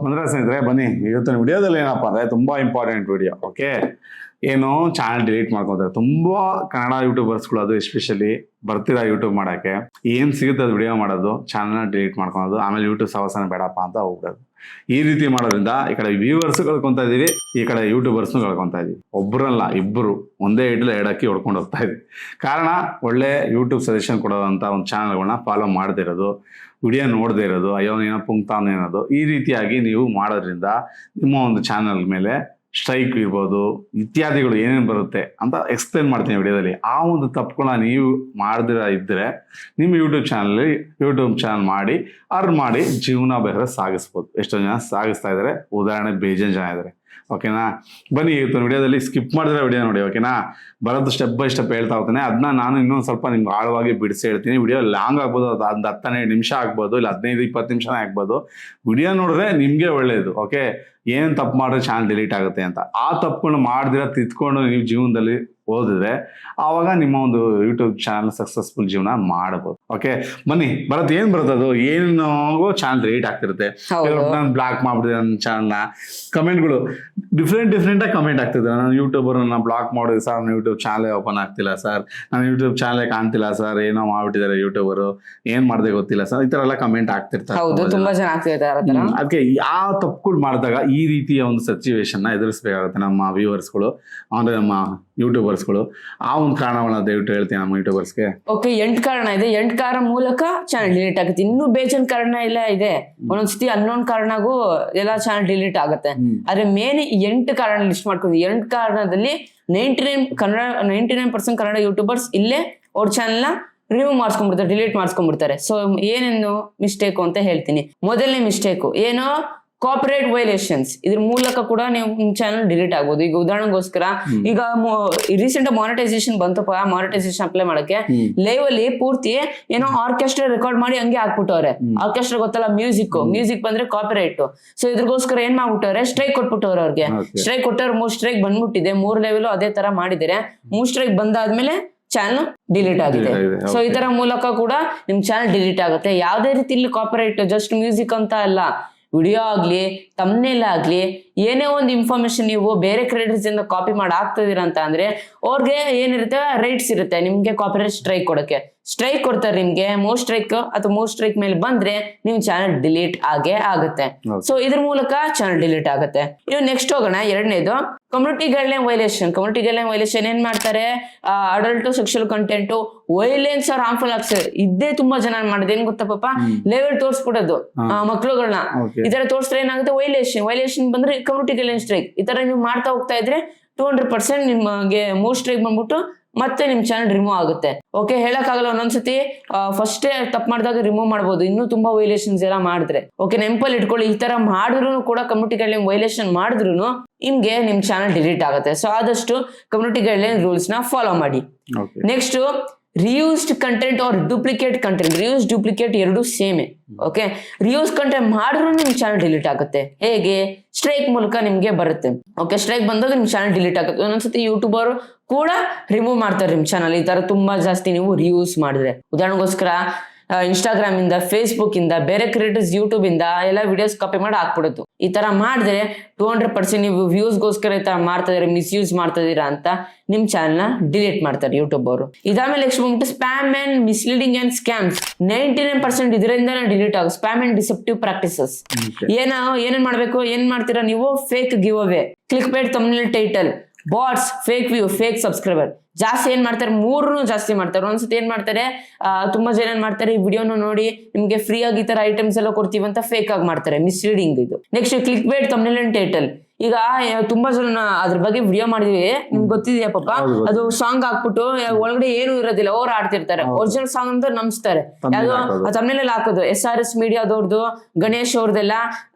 ಅಂದ್ರೆ ಸ್ನೇಹಿತರೆ ಬನ್ನಿ, ಇವತ್ತಿನ ವಿಡಿಯೋದಲ್ಲಿ ಏನಪ್ಪಾ ಅಂದ್ರೆ ತುಂಬಾ ಇಂಪಾರ್ಟೆಂಟ್ ವಿಡಿಯೋ. ಓಕೆ, ಏನು ಚಾನಲ್ ಡಿಲೀಟ್ ಮಾಡ್ಕೊಂತಾರೆ ತುಂಬಾ ಕನ್ನಡ ಯೂಟ್ಯೂಬರ್ಸ್ಗಳು, ಅದು ಎಸ್ಪೆಷಲಿ ಬರ್ತೀರಾ ಯೂಟ್ಯೂಬ್ ಮಾಡಕ್ಕೆ, ಏನ್ ಸಿಗುತ್ತೆ ಅದು ವಿಡಿಯೋ ಮಾಡೋದು, ಚಾನಲ್ ಡಿಲೀಟ್ ಮಾಡ್ಕೊಳೋದು, ಆಮೇಲೆ ಯೂಟ್ಯೂಬ್ ಸವಸನ ಬೇಡಪ್ಪ ಅಂತ ಹೋಗ್ಬಿಡೋದು. ಈ ರೀತಿ ಮಾಡೋದ್ರಿಂದ ಈ ಕಡೆ ವ್ಯೂವರ್ಸ್ ಕಳ್ಕೊಂತ ಇದೀವಿ, ಈ ಕಡೆ ಯೂಟ್ಯೂಬರ್ಸ್ನು ಕಳ್ಕೊಂತ ಇದೀವಿ. ಒಬ್ಬರಲ್ಲ ಇಬ್ಬರು ಒಂದೇ ಇಡ್ಲು ಎಡಕ್ಕಿ ಹೊಡ್ಕೊಂಡು ಹೋಗ್ತಾ ಇದೀವಿ. ಕಾರಣ ಒಳ್ಳೆ ಯೂಟ್ಯೂಬ್ ಸಜೆಷನ್ ಕೊಡೋವಂಥ ಒಂದು ಚಾನಲ್ಗಳನ್ನ ಫಾಲೋ ಮಾಡದೇ ಇರೋದು, ವಿಡಿಯೋ ನೋಡದೇ ಇರೋದು, ಅಯ್ಯೋ ಏನೋ ಪುಂಕ್ತಾನ ಏನೋದು, ಈ ರೀತಿಯಾಗಿ ನೀವು ಮಾಡೋದ್ರಿಂದ ನಿಮ್ಮ ಒಂದು ಚಾನಲ್ ಮೇಲೆ ಸ್ಟ್ರೈಕ್ ಇರ್ಬೋದು, ಇತ್ಯಾದಿಗಳು ಏನೇನು ಬರುತ್ತೆ ಅಂತ ಎಕ್ಸ್ಪ್ಲೇನ್ ಮಾಡ್ತೀನಿ ವಿಡಿಯೋದಲ್ಲಿ. ಆ ಒಂದು ತಪ್ಪುಗಳನ್ನ ನೀವು ಮಾಡದಿರ ಇದ್ದರೆ ನಿಮ್ಮ ಯೂಟ್ಯೂಬ್ ಚಾನಲ್ ಮಾಡಿ ಅರ್ನ್ ಮಾಡಿ ಜೀವನ ಬೇಕಾದ್ರೆ ಸಾಗಿಸ್ಬೋದು. ಎಷ್ಟೋ ಜನ ಸಾಗಿಸ್ತಾ ಇದ್ದಾರೆ, ಉದಾಹರಣೆ ಬೇಜನ್ ಜನ ಇದ್ದಾರೆ. ಓಕೆನಾ, ಬನ್ನಿ ಇವತ್ತು ವಿಡಿಯೋದಲ್ಲಿ ಸ್ಕಿಪ್ ಮಾಡಿದ್ರೆ ವಿಡಿಯೋ ನೋಡಿ. ಓಕೆನಾ, ಬರೋದು ಸ್ಟೆಪ್ ಬೈ ಸ್ಟೆಪ್ ಹೇಳ್ತಾ ಹೋಗ್ತಾನೆ. ಅದನ್ನ ನಾನು ಇನ್ನೊಂದು ಸ್ವಲ್ಪ ನಿಮ್ಗೆ ಆಳವಾಗಿ ಬಿಡಿಸಿ ಹೇಳ್ತೀನಿ. ವಿಡಿಯೋ ಲಾಂಗ್ ಆಗ್ಬೋದು, ಅದು 10-12 ನಿಮಿಷ ಆಗ್ಬೋದು, ಇಲ್ಲ 15-20 ನಿಮಿಷನೇ ಆಗ್ಬೋದು. ವಿಡಿಯೋ ನೋಡಿದ್ರೆ ನಿಮಗೆ ಒಳ್ಳೇದು. ಓಕೆ, ಏನು ತಪ್ಪು ಮಾಡಿದ್ರೆ ಚಾನಲ್ ಡಿಲೀಟ್ ಆಗುತ್ತೆ ಅಂತ, ಆ ತಪ್ಪುಗಳನ್ನ ಮಾಡ್ದಿರ ತಿದ್ಕೊಂಡು ನೀವು ಜೀವನದಲ್ಲಿ ಓದಿದ್ರೆ ಆವಾಗ ನಿಮ್ಮ ಒಂದು ಯೂಟ್ಯೂಬ್ ಚಾನಲ್ ಸಕ್ಸಸ್ಫುಲ್ ಜೀವನ ಮಾಡಬಹುದು. ಓಕೆ, ಬನ್ನಿ ಏನ್ ಬರುತ್ತದು, ಏನೋ ಚಾನಲ್ ಡಿಲೀಟ್ ಆಗ್ತಿರುತ್ತೆ. ನಾನು ಬ್ಲಾಕ್ ಮಾಡ್ಬಿಟ್ಟಿದೆ ನನ್ನ ಚಾನಲ್ನ. ಕಮೆಂಟ್ಗಳು ಡಿಫ್ರೆಂಟ್ ಆಗಿ ಕಮೆಂಟ್ ಆಗ್ತಿದೆ. ನಾನು ಯೂಟ್ಯೂಬರ್ ಬ್ಲಾಕ್ ಮಾಡಿದೆ ಸರ್, ನನ್ನ ಯೂಟ್ಯೂಬ್ ಚಾನಲ್ ಓಪನ್ ಆಗ್ತಿಲ್ಲ ಸರ್, ನನ್ನ ಯೂಟ್ಯೂಬ್ ಚಾನಲ್ ಕಾಣ್ತಿಲ್ಲ ಸರ್, ಏನೋ ಮಾಡ್ಬಿಟ್ಟಿದ್ದಾರೆ ಯೂಟ್ಯೂಬರು, ಏನ್ ಮಾಡ್ದೆ ಗೊತ್ತಿಲ್ಲ ಸರ್, ಈ ತರ ಎಲ್ಲ ಕಮೆಂಟ್ ಆಗ್ತಿರ್ತಾರೆ. ಅದಕ್ಕೆ ಯಾವ ತಪ್ಪುಗಳು ಮಾಡಿದಾಗ ಈ ರೀತಿಯ ಒಂದು ಸಿಚುವೇಶನ್ ಎದುರಿಸಬೇಕಾಗುತ್ತೆ ನಮ್ಮ ವ್ಯೂವರ್ಸ್ಗಳು, ಅಂದ್ರೆ ನಮ್ಮ ಯೂಟ್ಯೂಬರ್ಸ್ಗಳು. ಆ ಒಂದು ಕಾರಣಗಳನ್ನ ದಯವಿಟ್ಟು ಹೇಳ್ತೀನಿ ನಮ್ಮ ಯೂಟ್ಯೂಬರ್ಸ್ಗೆ. ಓಕೆ, 8 ಕಾರಣ ಇದೆ. 8 ಕಾರಣ ಮೂಲಕ ಚಾನಲ್ ಡಿಲೀಟ್ ಆಗುತ್ತೆ. ಇನ್ನೂ ಬೇಜನ್ ಕಾರಣ ಎಲ್ಲ ಇದೆ. ಒಂದೊಂದ್ಸತಿ ಅನ್ನೊಂದ್ ಕಾರಣಗೂ ಎಲ್ಲ ಚಾನಲ್ ಡಿಲೀಟ್ ಆಗುತ್ತೆ. ಆದ್ರೆ ಮೇನ್ 8 ಕಾರಣ ಲಿಸ್ಟ್ ಮಾಡ್ಕೊಂಡು, 8 ಕಾರಣದಲ್ಲಿ 99% ಕನ್ನಡ ಯೂಟ್ಯೂಬರ್ಸ್ ಇಲ್ಲೇ ಅವ್ರ ಚಾನಲ್ನ ರಿಮೂವ್ ಮಾಡಿಸ್ಕೊಂಡ್ಬಿಡ್ತಾರೆ, ಡಿಲೀಟ್ ಮಾಡಿಸ್ಕೊಂಡ್ಬಿಡ್ತಾರೆ. ಸೊ ಏನೇನು ಮಿಸ್ಟೇಕು ಅಂತ ಹೇಳ್ತೀನಿ. ಮೊದಲನೇ ಮಿಸ್ಟೇಕು ಏನೋ ಕಾಪಿರೈಟ್ ವೈಲೇಷನ್ಸ್. ಇದ್ರ ಮೂಲಕ ಕೂಡ ನೀವು ನಿಮ್ ಚಾನಲ್ ಡಿಲೀಟ್ ಆಗ್ಬೋದು. ಈಗ ಉದಾಹರಣೆಗೋಸ್ಕರ ಈಗ ರೀಸೆಂಟ್ ಮಾನಿಟೈಸೇಷನ್ ಬಂತಪ್ಪ, ಮಾನಿಟೈಸೇಷನ್ ಅಪ್ಲೈ ಮಾಡಕ್ಕೆ ಲೈವ್ ಅಲ್ಲಿ ಪೂರ್ತಿ ಏನೋ ಆರ್ಕೆಸ್ಟ್ರಾ ರೆಕಾರ್ಡ್ ಮಾಡಿ ಹಂಗೆ ಹಾಕ್ಬಿಟ್ಟವ್ರೆ. ಆರ್ಕೆಸ್ಟ್ರಾ ಗೊತ್ತಲ್ಲ, ಮ್ಯೂಸಿಕ್ ಬಂದ್ರೆ ಕಾಪಿರೈಟ್. ಸೊ ಇದ್ರಗೋಸ್ಕರ ಏನ್ ಮಾಡ್ಬಿಟ್ಟವ್ರೆ, ಸ್ಟ್ರೈಕ್ ಕೊಟ್ಬಿಟ್ಟವ್ರೆ ಅವ್ರಿಗೆ. ಸ್ಟ್ರೈಕ್ ಕೊಟ್ಟವ್ರು 3 ಸ್ಟ್ರೈಕ್ ಬಂದ್ಬಿಟ್ಟಿದೆ. 3 ಲೆವೆಲ್ ಅದೇ ತರ ಮಾಡಿದ್ದಾರೆ. 3 ಸ್ಟ್ರೈಕ್ ಬಂದಾದ್ಮೇಲೆ ಚಾನಲ್ ಡಿಲೀಟ್ ಆಗಿದೆ. ಸೊ ಈ ತರ ಮೂಲಕ ಕೂಡ ನಿಮ್ ಚಾನಲ್ ಡಿಲೀಟ್ ಆಗುತ್ತೆ. ಯಾವ್ದೇ ರೀತಿ ಇಲ್ಲಿ ಕಾಪಿರೈಟ್ ಜಸ್ಟ್ ಮ್ಯೂಸಿಕ್ ಅಂತ ಅಲ್ಲ, ವಿಡಿಯೋ ಆಗ್ಲಿ, ತಮ್ನೇಲ್ ಆಗ್ಲಿ, ಏನೇ ಒಂದು ಇನ್ಫಾರ್ಮೇಶನ್ ನೀವು ಬೇರೆ ಕ್ರಿಯೇಟರ್ಸ್ ಇಂದ ಕಾಪಿ ಮಾಡಿ ಆಗ್ತಿದೀರ ಅಂತ ಅಂದ್ರೆ ಅವ್ರಿಗೆ ಏನಿರುತ್ತೆ, ರೈಟ್ಸ್ ಇರುತ್ತೆ ನಿಮ್ಗೆ ಕಾಪಿರೈಟ್ ಸ್ಟ್ರೈಕ್ ಕೊಡಕ್ಕೆ. ಸ್ಟ್ರೈಕ್ ಕೊಡ್ತಾರೆ ನಿಮ್ಗೆ. 3 ಸ್ಟ್ರೈಕ್ ಅಥವಾ 3 ಸ್ಟ್ರೈಕ್ ಮೇಲೆ ಬಂದ್ರೆ ನಿಮ್ ಚಾನಲ್ ಡಿಲೀಟ್ ಆಗೇ ಆಗುತ್ತೆ. ಸೊ ಇದ್ರ ಮೂಲಕ ಚಾನಲ್ ಡಿಲೀಟ್ ಆಗುತ್ತೆ. ಇನ್ನು ನೆಕ್ಸ್ಟ್ ಹೋಗೋಣ. ಎರಡನೇದು community guideline violation. Community guideline violation ಏನ್ ಮಾಡ್ತಾರೆ, adult sexual content, violence or harmful ಆಗ್ತದೆ. ಇದೇ ತುಂಬಾ ಜನ ಮಾಡಿದೆ. ಏನ್ ಗೊತ್ತಪ್ಪ, ಲೆವೆಲ್ ತೋರ್ಸ್ಬಿಡೋದು ಮಕ್ಳುಗಳನ್ನ. ಈ ತರ ತೋರ್ಸಿದ್ರೆ ಏನಾಗುತ್ತೆ, ವೈಲೇಷನ್ ಬಂದ್ರೆ ಕಮ್ಯುನಿಟಿ ಗೈಡ್ಲೈನ್ ಸ್ಟ್ರೈಕ್. ಈ ತರ ನೀವು ಮಾಡ್ತಾ ಹೋಗ್ತಾ ಇದ್ರೆ 200% ನಿಮಗೆ 3 ಸ್ಟ್ರೈಕ್ ಬಂದ್ಬಿಟ್ಟು ಮತ್ತೆ ನಿಮ್ ಚಾನಲ್ ರಿಮೂವ್ ಆಗುತ್ತೆ. ಓಕೆ, ಹೇಳಕ್ಕಾಗಲ್ಲ. ಒಂದೊಂದ್ಸತಿ ಫಸ್ಟೇ ತಪ್ಪು ಮಾಡಿದಾಗ ರಿಮೂವ್ ಮಾಡ್ಬೋದು, ಇನ್ನೂ ತುಂಬಾ ವೈಲೇಷನ್ಸ್ ಎಲ್ಲ ಮಾಡಿದ್ರೆ. ಓಕೆ, ನೆನಪಲ್ಲಿ ಇಟ್ಕೊಳ್ಳಿ, ಈ ತರ ಮಾಡಿದ್ರು ಕೂಡ ಕಮ್ಯುನಿಟಿ ಗೈಡ್ಲೈನ್ ವೈಲೇಷನ್ ಮಾಡಿದ್ರು ನಿಮ್ಗೆ ನಿಮ್ ಚಾನಲ್ ಡಿಲೀಟ್ ಆಗುತ್ತೆ. ಸೊ ಆದಷ್ಟು ಕಮ್ಯುನಿಟಿ ಗೈಡ್ಲೈನ್ ರೂಲ್ಸ್ ನ ಫಾಲೋ ಮಾಡಿ. Next, reused content or duplicate content. Reuse duplicate ಎರಡು ಸೇಮೆ. ಓಕೆ, ರಿಯೂಸ್ ಕಂಟೆಂಟ್ ಮಾಡಿದ್ರು ನಿಮ್ ಚಾನಲ್ ಡಿಲೀಟ್ ಆಗುತ್ತೆ. ಹೇಗೆ, ಸ್ಟ್ರೈಕ್ ಮೂಲಕ ನಿಮ್ಗೆ ಬರುತ್ತೆ. ಓಕೆ, ಸ್ಟ್ರೈಕ್ ಬಂದಾಗ ನಿಮ್ ಚಾನಲ್ ಡಿಲೀಟ್ ಆಗುತ್ತೆ. ಒಂದೊಂದ್ಸತಿ ಯೂಟ್ಯೂಬರ್ ಕೂಡ ರಿಮೂವ್ ಮಾಡ್ತಾರೆ ನಿಮ್ ಚಾನಲ್, ಈ ತರ ತುಂಬಾ ಜಾಸ್ತಿ ನೀವು ರಿಯೂಸ್ ಮಾಡಿದ್ರೆ. ಉದಾಹರಣೆಗೋಸ್ಕರ ಇನ್ಸ್ಟಾಗ್ರಾಮ್ ಇಂದ, ಫೇಸ್ಬುಕ್ ಇಂದ, ಬೇರೆ ಕ್ರಿಯೇಟರ್ಸ್ ಯೂಟ್ಯೂಬ್ ಇಂದ ಎಲ್ಲ ವಿಡಿಯೋಸ್ ಕಾಪಿ ಮಾಡಿ ಹಾಕ್ಬಿಡುತ್ತೆ. ಈ ತರ ಮಾಡಿದ್ರೆ 200% ನೀವು ವ್ಯೂಸ್ಗೋಸ್ಕರ ಈ ತರ ಮಾಡ್ತಾ ಇದೀರ, ಮಿಸ್ಯೂಸ್ ಮಾಡ್ತಾ ಇದೀರಾ ಅಂತ ನಿಮ್ ಚಾನಲ್ ನ ಡಿಲೀಟ್ ಮಾಡ್ತಾರೆ ಯೂಟ್ಯೂಬ್ ಅವರು. ಇದಾದ್ಮೇಲೆ ನೆಕ್ಸ್ಟ್ ಬಂದ್ಬಿಟ್ಟು spam and misleading and scams. 99% ಇದರಿಂದಾನೇ ಡಿಲೀಟ್ ಆಗುತ್ತೆ. Spam and deceptive practices. ಏನೇನ್ ಮಾಡ್ಬೇಕು, ಏನ್ ಮಾಡ್ತೀರಾ ನೀವು, fake giveaway, click bait thumbnail title, bots, fake view, fake subscriber. ಜಾಸ್ತಿ ಏನ್ ಮಾಡ್ತಾರೆ, 3 ಜಾಸ್ತಿ ಮಾಡ್ತಾರೆ. ಒಂದ್ಸತಿ ಏನ್ ಮಾಡ್ತಾರೆ, ತುಂಬಾ ಜನ ಏನ್ ಮಾಡ್ತಾರೆ, ಈ ವಿಡಿಯೋನ ನೋಡಿ ನಿಮ್ಗೆ ಫ್ರೀ ಆಗಿ ಈ ತರ ಐಟಮ್ಸ್ ಎಲ್ಲ ಕೊಡ್ತೀವಿ ಅಂತ ಫೇಕ್ ಆಗಿ ಮಾಡ್ತಾರೆ, ಮಿಸ್ಲೀಡಿಂಗ್ ಇದು. Next click bait thumbnail and title. ಈಗ ತುಂಬಾ ಜನ ಅದ್ರ ಬಗ್ಗೆ ವಿಡಿಯೋ ಮಾಡಿದ್ವಿ, ನಿಮ್ಗೆ ಗೊತ್ತಿದೆಯಾ ಪಾಪ, ಅದು ಸಾಂಗ್ ಹಾಕ್ಬಿಟ್ಟು ಒಳಗಡೆ ಏನು ಇರೋದಿಲ್ಲ, ಅವ್ರು ಆಡ್ತಿರ್ತಾರೆ. ಒರಿಜಿನಲ್ ಸಾಂಗ್ ಅಂತ ನಂಬಿಸ್ತಾರೆ. ಯಾವ್ದು ತಮ್ನೇಲ್ ಹಾಕೋದು SRS ಮೀಡಿಯಾದವ್ರದ್ದು, ಗಣೇಶ್ ಅವ್ರದ್ದೆಲ್ಲ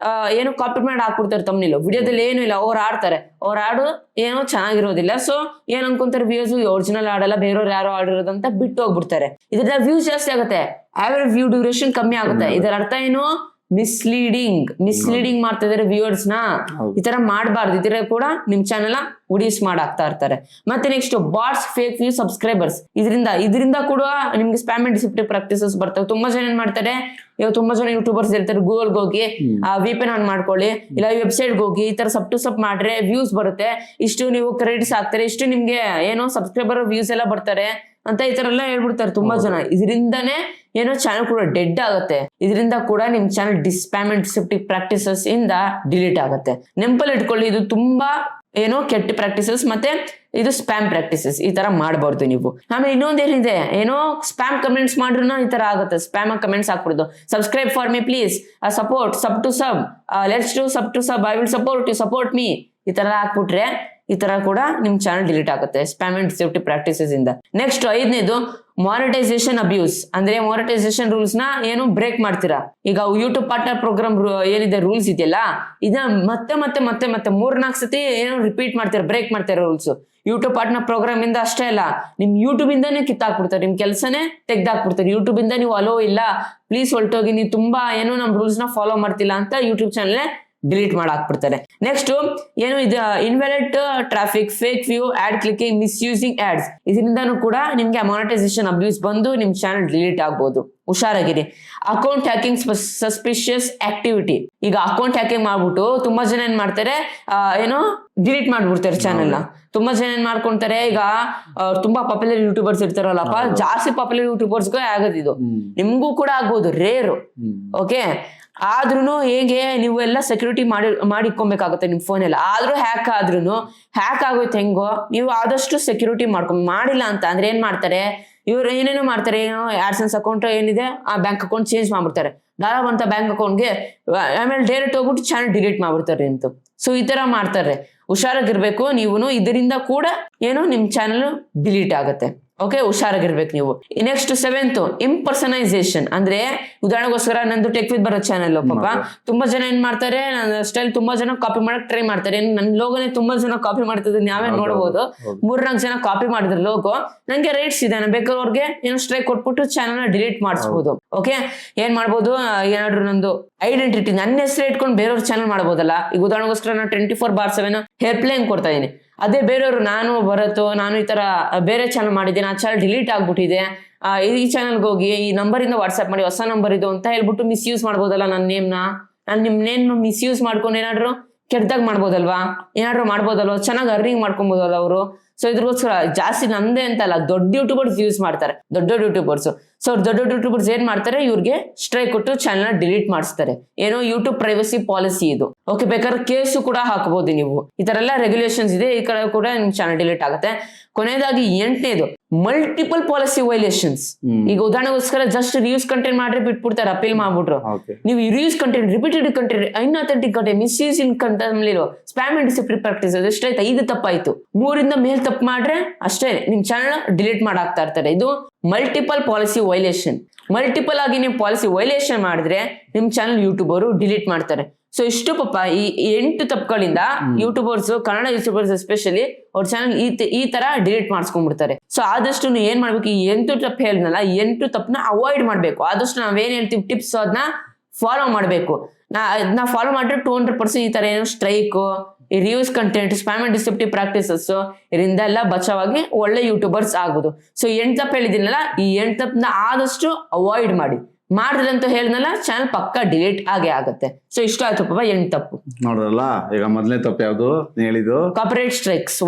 ಏನು ಕಾಪಿ ಮಾಡಿ ಹಾಕ್ಬಿಡ್ತಾರೆ ತಮ್ನೇಲ್. ವಿಡಿಯೋದಲ್ಲಿ ಏನು ಇಲ್ಲ, ಅವ್ರು ಆಡ್ತಾರೆ. ಅವ್ರ ಹಾಡು ಏನೋ ಚೆನ್ನಾಗಿರೋದಿಲ್ಲ. ಸೊ ಏನ್ ಅನ್ಕೊಂತಾರೆ, ವ್ಯೂಸ್ ಒರಿಜಿನಲ್ ಆಡಲ್ಲ, ಬೇರೆಯವ್ರು ಯಾರೋ ಆಡಿರೋದಂತ ಬಿಟ್ಟು ಹೋಗ್ಬಿಡ್ತಾರೆ. ಇದ್ರಿಂದ ವ್ಯೂಸ್ ಜಾಸ್ತಿ ಆಗುತ್ತೆ, ಆವರೇಜ್ ವ್ಯೂ ಡ್ಯೂರೇಷನ್ ಕಮ್ಮಿ ಆಗುತ್ತೆ. ಇದರ ಅರ್ಥ ಏನು, ಮಿಸ್ಲೀಡಿಂಗ್ ಮಾಡ್ತಾ ಇದಾರೆ ವ್ಯೂವರ್ಸ್ ನ. ಈ ತರ ಮಾಡಬಾರ್ದು. ಇದ್ರೆ ಕೂಡ ನಿಮ್ ಚಾನೆಲ್ ಉಡಿಸ್ ಮಾಡಾಕ್ತಾ ಇರ್ತಾರೆ. ಮತ್ತೆ next bots, fake view, subscribers. ಇದರಿಂದ ಕೂಡ ನಿಮ್ಗೆ ಸ್ಪ್ಯಾಮ್ ಅಂಡ್ ಡಿಸೆಪ್ಟಿವ್ ಪ್ರಾಕ್ಟೀಸಸ್ ಬರ್ತವೆ. ತುಂಬಾ ಜನ ಏನ್ ಮಾಡ್ತಾರೆ, ಇವಾಗ ತುಂಬಾ ಜನ ಯೂಟ್ಯೂಬರ್ಸ್ ಹೇಳ್ತಾರೆ ಗೂಗಲ್ಗೆ ಹೋಗಿ ವಿಪಿಎನ್ ಆನ್ ಮಾಡ್ಕೊಳ್ಳಿ, ಇಲ್ಲ ವೆಬ್ಸೈಟ್ ಹೋಗಿ ಈ ತರ ಸಬ್ ಟು ಸಬ್ ಮಾಡ್ರೆ ವ್ಯೂಸ್ ಬರುತ್ತೆ, ಇಷ್ಟು ನೀವು ಕ್ರೆಡಿಟ್ಸ್ ಹಾಕ್ತಾರೆ, ಇಷ್ಟು ನಿಮ್ಗೆ ಏನೋ ಸಬ್ಸ್ಕ್ರೈಬರ್ ವ್ಯೂಸ್ ಎಲ್ಲ ಬರ್ತಾರೆ ಅಂತ ಈ ತರ ಎಲ್ಲ ಹೇಳ್ಬಿಡ್ತಾರೆ ತುಂಬಾ ಜನ. ಇದರಿಂದಾನೇ ಏನೋ ಚಾನಲ್ ಕೂಡ ಡೆಡ್ ಆಗುತ್ತೆ. ಇದರಿಂದ ಕೂಡ ನಿಮ್ channel spam and deceptive practices ಇಂದ ಡಿಲೀಟ್ ಆಗುತ್ತೆ. ನೆಂಪಲ್ಲಿ ಇಟ್ಕೊಳ್ಳಿ, ಇದು ತುಂಬಾ ಏನೋ ಕೆಟ್ಟ ಪ್ರಾಕ್ಟೀಸಸ್, ಮತ್ತೆ ಇದು ಸ್ಪ್ಯಾಮ್ ಪ್ರಾಕ್ಟೀಸಸ್. ಈ ತರ ಮಾಡಬಾರ್ದು ನೀವು. ಆಮೇಲೆ ಇನ್ನೊಂದೇನಿದೆ, ಏನೋ ಸ್ಪ್ಯಾಮ್ ಕಮೆಂಟ್ಸ್ ಮಾಡ್ರು ಈ ತರ ಆಗುತ್ತೆ. ಸ್ಪ್ಯಾಮ್ ಕಮೆಂಟ್ಸ್ ಹಾಕ್ಬಿಡುದು, subscribe for me please, support sub to sub, let's do sub to sub, I will support you, support me. ಈ ತರ ಹಾಕ್ಬಿಟ್ರೆ ಈ ತರ ಕೂಡ ನಿಮ್ ಚಾನಲ್ ಡಿಲೀಟ್ ಆಗುತ್ತೆ ಸ್ಪ್ಯಾಮ್ ಅಂಡ್ ಡಿಸೆಪ್ಟಿವ್ ಪ್ರಾಕ್ಟೀಸಸ್ ಇಂದ. ನೆಕ್ಸ್ಟ್ 5ನೇದು ಮಾನಿಟೈಸೇಷನ್ ಅಬ್ಯೂಸ್. ಅಂದ್ರೆ ಮಾನಿಟೈಸೇಷನ್ ರೂಲ್ಸ್ ನ ಏನು ಬ್ರೇಕ್ ಮಾಡ್ತೀರಾ. ಈಗ ಯೂಟ್ಯೂಬ್ ಪಾರ್ಟ್ನರ್ ಪ್ರೋಗ್ರಾಮ್ ಏನಿದೆ ರೂಲ್ಸ್ ಇದೆಯಲ್ಲ, ಇದನ್ನ ಮತ್ತೆ ಮತ್ತೆ ಮತ್ತೆ ಮತ್ತೆ 3-4 ಸತಿ ಏನೋ ರಿಪೀಟ್ ಮಾಡ್ತೀರಾ, ಬ್ರೇಕ್ ಮಾಡ್ತೀರಾ ರೂಲ್ಸ್. ಯೂಟ್ಯೂಬ್ ಪಾರ್ಟ್ನರ್ ಪ್ರೋಗ್ರಾಮ್ ಇಂದ ಅಷ್ಟೇ ಅಲ್ಲ, ನಿಮ್ ಯೂಟ್ಯೂಬ್ ಇಂದಾನೇ ಕಿತ್ತಾಕ್ಬಿಡ್ತಾರೆ, ನಿಮ್ ಕೆಲಸನೇ ತೆಗ್ದಾಕ್ಬಿಡ್ತಾರೆ. ಯೂಟ್ಯೂಬ್ ಇಂದ ನೀವು ಅಲೋ ಇಲ್ಲ, ಪ್ಲೀಸ್ ಹೊಲ್ಟೋಗಿ, ನೀವು ತುಂಬಾ ಏನೋ ನಮ್ ರೂಲ್ಸ್ ನ ಫಾಲೋ ಮಾಡ್ತಿಲ್ಲ ಅಂತ ಯೂಟ್ಯೂಬ್ ಚಾನಲ್ ಡಿಲೀಟ್ ಮಾಡಾಕ್ಬಿಡ್ತಾರೆ. ನೆಕ್ಸ್ಟ್ ಏನು ಇದು invalid traffic, fake view, ad clicking, misusing ads. ಇದರಿಂದಾನು ಕೂಡ ನಿಮ್ಗೆ ಮಾನಿಟೈಸೇಷನ್ ಅಬ್ಯೂಸ್ ಬಂದು ನಿಮ್ ಚಾನಲ್ ಡಿಲೀಟ್ ಆಗ್ಬೋದು. ಹುಷಾರಾಗಿರಿ. Account hacking, suspicious activity. ಈಗ ಅಕೌಂಟ್ ಹ್ಯಾಕಿಂಗ್ ಮಾಡ್ಬಿಟ್ಟು ತುಂಬಾ ಜನ ಏನ್ ಮಾಡ್ತಾರೆ, ಏನೋ ಡಿಲೀಟ್ ಮಾಡ್ಬಿಡ್ತಾರೆ ಚಾನೆಲ್ ನ. ತುಂಬಾ ಜನ ಏನ್ ಮಾಡ್ಕೊಂತಾರೆ, ಈಗ ತುಂಬಾ ಪಾಪ್ಯುಲರ್ ಯೂಟ್ಯೂಬರ್ಸ್ ಇರ್ತಾರಲ್ಲಪ್ಪ, ಜಾಸ್ತಿ ಪಾಪ್ಯುಲರ್ ಯೂಟ್ಯೂಬರ್ಸ್ಗೆ ಆಗೋದಿದು. ನಿಮ್ಗೂ ಕೂಡ ಆಗ್ಬೋದು, ರೇರು. ಓಕೆ, ಆದ್ರೂ ಹೇಗೆ ನೀವು ಎಲ್ಲ ಸೆಕ್ಯೂರಿಟಿ ಮಾಡಿಕ್ಕೊಬೇಕಾಗುತ್ತೆ ನಿಮ್ ಫೋನ್ ಎಲ್ಲ. ಆದ್ರೂ ಹ್ಯಾಕ್ ಆಗೋಯ್ತು ಹೆಂಗೋ, ನೀವು ಆದಷ್ಟು ಸೆಕ್ಯೂರಿಟಿ ಮಾಡಿಲ್ಲ ಅಂತ ಅಂದ್ರೆ ಏನ್ ಮಾಡ್ತಾರೆ ಇವ್ರು, ಏನೇನೋ ಮಾಡ್ತಾರೆ. ಏನೋ ಆಡ್ಸೆನ್ಸ್ ಅಕೌಂಟ್ ಏನಿದೆ ಆ ಬ್ಯಾಂಕ್ ಅಕೌಂಟ್ ಚೇಂಜ್ ಮಾಡ್ಬಿಡ್ತಾರೆ, ಅಂತ ಬ್ಯಾಂಕ್ ಅಕೌಂಟ್ಗೆ. ಆಮೇಲೆ ಡೈರೆಕ್ಟ್ ಹೋಗ್ಬಿಟ್ಟು ಚಾನಲ್ ಡಿಲೀಟ್ ಮಾಡ್ಬಿಡ್ತಾರೆ ಅಂತ. ಸೊ ಈ ತರ ಮಾಡ್ತಾರೆ. ಹುಷಾರಾಗಿರ್ಬೇಕು ನೀವು. ಇದರಿಂದ ಕೂಡ ಏನೋ ನಿಮ್ ಚಾನಲ್ ಡಿಲೀಟ್ ಆಗುತ್ತೆ. ಓಕೆ, ಹುಷಾರಾಗಿರ್ಬೇಕು ನೀವು. Next 7th ಇಂಪರ್ಸನೈಸೇಷನ್. ಅಂದ್ರೆ ಉದಾಹರಣೆಗೋಸ್ಕರ ನಂದು ಟೆಕ್ ವಿತ್ ಬರೋ ಚಾನಲ್ ಪಾಪ ತುಂಬಾ ಜನ ಏನ್ ಮಾಡ್ತಾರೆ, ನನ್ನ ಸ್ಟೈಲ್ ತುಂಬಾ ಜನ ಕಾಪಿ ಮಾಡಕ್ ಟ್ರೈ ಮಾಡ್ತಾರೆ. ನನ್ ಲೋಗೋನೇ ತುಂಬಾ ಜನ ಕಾಪಿ ಮಾಡ್ತಿದ್ರು, ನಾವೇ ನೋಡಬಹುದು. 3-4 ಜನ ಕಾಪಿ ಮಾಡಿದ್ರು ಲೋಗೋ. ನಂಗೆ ರೈಟ್ಸ್ ಇದೆ, ನಾನು ಬೇಕಾದ್ರೆ ಅವ್ರಿಗೆ ಏನೋ ಸ್ಟ್ರೈಕ್ ಕೊಟ್ಬಿಟ್ಟು ಚಾನಲ್ ಡಿಲೀಟ್ ಮಾಡಿಸ್ಬೋದು. ಓಕೆ, ಏನ್ ಮಾಡ್ಬೋದು, ಏನಾದ್ರು ನಂದು ಐಡೆಂಟಿಟಿ ನನ್ನ ಹೆಸರು ಇಟ್ಕೊಂಡು ಬೇರೆಯವ್ರ ಚಾನಲ್ ಮಾಡ್ಬೋದಲ್ಲ. ಈಗ ಉದಾಹರಣೆಗೋಸ್ಕರ ನಾನು 24/7 ಹೇರ್ ಪ್ಲೇಯಿಂಗ್ ಕೊಡ್ತಾ ಇದೀನಿ. ಅದೇ ಬೇರೆಯವರು, ನಾನು ಈ ತರ ಬೇರೆ ಚಾನಲ್ ಮಾಡಿದ್ದೀನಿ, ಆ ಚಾನಲ್ ಡಿಲೀಟ್ ಆಗ್ಬಿಟ್ಟಿದೆ, ಈ ಚಾನಲ್ಗೆ ಹೋಗಿ ಈ ನಂಬರ್ ಇಂದ ವಾಟ್ಸ್ಆಪ್ ಮಾಡಿ, ಹೊಸ ನಂಬರ್ ಇದು ಅಂತ ಹೇಳ್ಬಿಟ್ಟು ಮಿಸ್ಯೂಸ್ ಮಾಡ್ಬೋದಲ್ಲ ನನ್ನ ನೇಮ್ನ. ನಾನು ನಿಮ್ ನೇಮ್ ಮಿಸ್ಯೂಸ್ ಮಾಡ್ಕೊಂಡು ಏನಾದ್ರು ಕೆಟ್ಟದಾಗ ಮಾಡ್ಬೋದಲ್ವಾ, ಏನಾದ್ರು ಮಾಡ್ಬೋದಲ್ವಾ, ಚೆನ್ನಾಗಿ ಅರ್ನಿಂಗ್ ಮಾಡ್ಕೊಬೋದಲ್ಲ ಅವರು. ಸೊ ಇದ್ರಗೋಸ್ಕರ ಜಾಸ್ತಿ ನಂದೇ ಅಂತಲ್ಲ, ದೊಡ್ಡ ಯೂಟ್ಯೂಬರ್ಸ್ ಯೂಸ್ ಮಾಡ್ತಾರೆ, ದೊಡ್ಡ ಯೂಟ್ಯೂಬರ್ಸ್. ಸೊ ದೊಡ್ಡ ಯೂಟ್ಯೂಬರ್ಸ್ ಏನ್ ಮಾಡ್ತಾರೆ, ಇವ್ರಿಗೆ ಸ್ಟ್ರೈಕ್ ಕೊಟ್ಟು ಚಾನಲ್ ಡಿಲೀಟ್ ಮಾಡಿಸ್ತಾರೆ. ಏನೋ ಯೂಟ್ಯೂಬ್ ಪ್ರೈವಸಿ ಪಾಲಿಸಿ ಇದು. ಓಕೆ, ಬೇಕಾದ್ರೆ ಕೇಸು ಕೂಡ ಹಾಕಬಹುದು ನೀವು. ಈ ತರ ಎಲ್ಲ ರೆಗ್ಯುಲೇಷನ್ಸ್ ಇದೆ, ಈ ಕಡೆ ಕೂಡ ನಿಮ್ ಚಾನಲ್ ಡಿಲೀಟ್ ಆಗುತ್ತೆ. ಕೊನೆಯದಾಗಿ 8ನೇದು ಮಲ್ಟಿಪಲ್ ಪಾಲಿಸಿ ವೈಲೇಷನ್ಸ್. ಈಗ ಉದಾಹರಣೆಗೋಸ್ಕರ ಜಸ್ಟ್ ರಿವ್ಯೂಸ್ ಕಂಟೆಂಟ್ ಮಾಡ್ರೆ ಬಿಟ್ಬಿಡ್ತಾರೆ, ಅಪೀಲ್ ಮಾಡ್ಬಿಟ್ರು. ನೀವು reviews content, repeated content, inauthentic content, misusing content, spam and deceptive practices ಎಷ್ಟಾಯ್ತು, 5 ತಪ್ಪಾಯ್ತು. 3ರಿಂದ ಮೇಲ್ ತಪ್ಪು ಮಾಡ್ರೆ ಅಷ್ಟೇ ನಿಮ್ ಚಾನಲ್ ಡಿಲೀಟ್ ಮಾಡಾಕ್ತಾ ಇರ್ತಾರೆ. ಇದು ಮಲ್ಟಿಪಲ್ ಪಾಲಿಸಿ ವೈಲೇಷನ್. ಮಲ್ಟಿಪಲ್ ಆಗಿ ನೀವು ಪಾಲಿಸಿ ವೈಲೇಷನ್ ಮಾಡಿದ್ರೆ ನಿಮ್ ಚಾನಲ್ ಯೂಟ್ಯೂಬರು ಡಿಲೀಟ್ ಮಾಡ್ತಾರೆ. ಸೊ ಇಷ್ಟು ಪಾಪ ಈ 8 ತಪ್ಪುಗಳಿಂದ ಯೂಟ್ಯೂಬರ್ಸ್, ಕನ್ನಡ ಯೂಟ್ಯೂಬರ್ಸ್ ಎಸ್ಪೆಷಲಿ ಅವ್ರ ಚಾನಲ್ ಈ ತರ ಡಿಲೀಟ್ ಮಾಡಿಸ್ಕೊಂಡ್ಬಿಡ್ತಾರೆ. ಸೊ ಆದಷ್ಟು ನೀವು ಏನ್ ಮಾಡ್ಬೇಕು, ಈ 8 ತಪ್ಪು ಹೇಳಿದ್ನಲ್ಲ, 8 ತಪ್ಪನ್ನ ಅವಾಯ್ಡ್ ಮಾಡ್ಬೇಕು. ಆದಷ್ಟು ನಾವೇನ್ ಹೇಳ್ತೀವಿ ಟಿಪ್ಸ್ ಅದನ್ನ ಫಾಲೋ ಮಾಡ್ಬೇಕು. ಅದನ್ನ ಫಾಲೋ ಮಾಡಿದ್ರೆ 200% ಈ ತರ ಏನೋ ಸ್ಟ್ರೈಕ್, ಈ reviews content, spam and deceptive practices ಇದರಿಂದ ಎಲ್ಲ ಬಚಾವಾಗಿ ಒಳ್ಳೆ ಯೂಟ್ಯೂಬರ್ಸ್ ಆಗುದು. ಸೊ 8 ತಪ್ಪು ಹೇಳಿದಿನಲ್ಲ, ಈ 8 ತಪ್ಪನ್ನ ಆದಷ್ಟು ಅವಾಯ್ಡ್ ಮಾಡಿದ್ರೆ ಅಂತ ಹೇಳಿದ್ನಲ್ಲ, ಚಾನಲ್ ಪಕ್ಕ ಡಿಲೀಟ್ ಆಗೇ ಆಗುತ್ತೆ. ಸೊ ಇಷ್ಟ ಆಯ್ತು ಪಾಪ 8 ತಪ್ಪು ನೋಡ್ರಲ್ಲ. ಈಗ ಮೊದಲನೇ ತಪ್ಪು ಯಾವ್ದು ಹೇಳಿದ್ದು, ಕಾಪಿರೈಟ್ ಸ್ಟ್ರೈಕ್ಸ್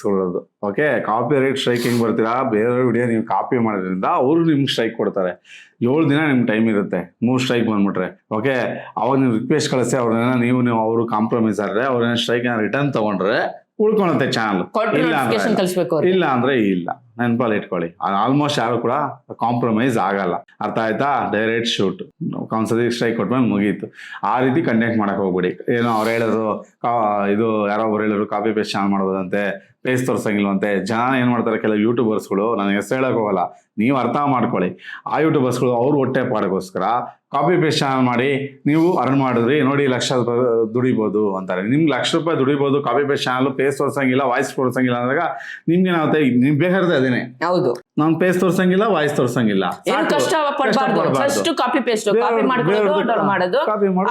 ಕೊಡೋದು. ಓಕೆ, ಕಾಪಿರೈಟ್ ಸ್ಟ್ರೈಕ್ ಹೆಂಗ್ ಬರ್ತೀರಾ, ಬೇರೆ ವಿಡಿಯೋ ನೀವು ಕಾಪಿ ಮಾಡೋದ್ರಿಂದ ಅವರು ನಿಮ್ಗೆ ಸ್ಟ್ರೈಕ್ ಕೊಡ್ತಾರೆ. 7 ದಿನ ನಿಮ್ಗೆ ಟೈಮ್ ಇರುತ್ತೆ. 3 ಸ್ಟ್ರೈಕ್ ಬಂದ್ಬಿಟ್ರೆ ಓಕೆ, ಅವಾಗ ನೀವು ರಿಕ್ವೆಸ್ಟ್ ಕಳಿಸಿ ಅವ್ರನ್ನ, ನೀವು ಅವರು ಕಾಂಪ್ರಮೈಸ್ ಆದ್ರೆ, ಅವ್ರನ್ನ ಸ್ಟ್ರೈಕ್ ರಿಟರ್ನ್ ತಗೊಂಡ್ರೆ ಉಳ್ಕೊಳತ್ತೆ ಚಾನಲ್. ಇಲ್ಲ ಅಂದ್ರೆ ಇಲ್ಲ, ನೆನಪಲ್ಲಿ ಇಟ್ಕೊಳ್ಳಿ. ಆಲ್ಮೋಸ್ಟ್ ಯಾರು ಕೂಡ ಕಾಂಪ್ರಮೈಸ್ ಆಗಲ್ಲ. ಅರ್ಥ ಆಯ್ತಾ? ಡೈರೆಕ್ಟ್ ಶೂಟ್, ಒಂದ್ಸತಿ ಸ್ಟ್ರೈಕ್ ಕೊಟ್ಮೇಲೆ ಮುಗೀತು. ಆ ರೀತಿ ಕಂಟೆಂಟ್ ಮಾಡಕ್ ಹೋಗ್ಬಿಡಿ. ಏನೋ ಅವ್ರು ಹೇಳಿದ್ರು, ಇದು ಯಾರೋ ಒಬ್ರು ಹೇಳಿದ್ರು ಕಾಪಿ ಪೇಸ್ಟ್ ಚಾನಲ್ ಮಾಡ್ಬೋದಂತೆ, ಫೇಸ್ ತೋರ್ಸಂಗಿಲ್ವಂತೆ. ಜನ ಏನ್ ಮಾಡ್ತಾರೆ, ಕೆಲವು ಯೂಟ್ಯೂಬರ್ಸ್ಗಳು, ನಾನು ಹೆಸರು ಹೇಳಕ್ ಹೋಗಲ್ಲ, ನೀವು ಅರ್ಥ ಮಾಡ್ಕೊಳ್ಳಿ. ಆ ಯೂಟ್ಯೂಬರ್ಸ್ಗಳು ಅವ್ರ ಹೊಟ್ಟೆ ಪಾಡಗೋಸ್ಕರ ಕಾಪಿ ಪೇಸ್ಟ್ ಚಾನಲ್ ಮಾಡಿ ನೀವು ಅರ್ನ್ ಮಾಡಿದ್ರಿ ನೋಡಿ, ₹1,00,000 ದುಡಿಬೋದು ಅಂತಾರೆ. ನಿಮ್ಗೆ ₹1,00,000 ದುಡಿಬೋದು, ಕಾಪಿ ಪೇಸ್ಟ್ ಚಾನಲ್ ಫೇಸ್ ತೋರ್ಸಂಗಿಲ್ಲ, ವಾಯ್ಸ್ ತೋರ್ಸಂಗಿಲ್ಲ ಅಂದಾಗ ನಿಮ್ಗೆ ಏನಾಗುತ್ತೆ, ನಿಮ್ ಬೇಕಾದ್ರೆ ಅದೇನೆ. ಹೌದು, ನಾನ್ ಫೇಸ್ ತೋರ್ಸಂಗಿಲ್ಲ, ವಾಯ್ಸ್ ತೋರ್ಸಂಗಿಲ್ಲ. ಏನು ಕಷ್ಟ ಪಡ್ಬಾರ್ದು. ಫಸ್ಟ್ ಕಾಪಿ ಪೇಸ್ಟ್ ಕಾಪಿ ಮಾಡ್ಕೊಳ್ಳೋದು, ಡೌನ್ಲೋಡ್ ಮಾಡೋದು,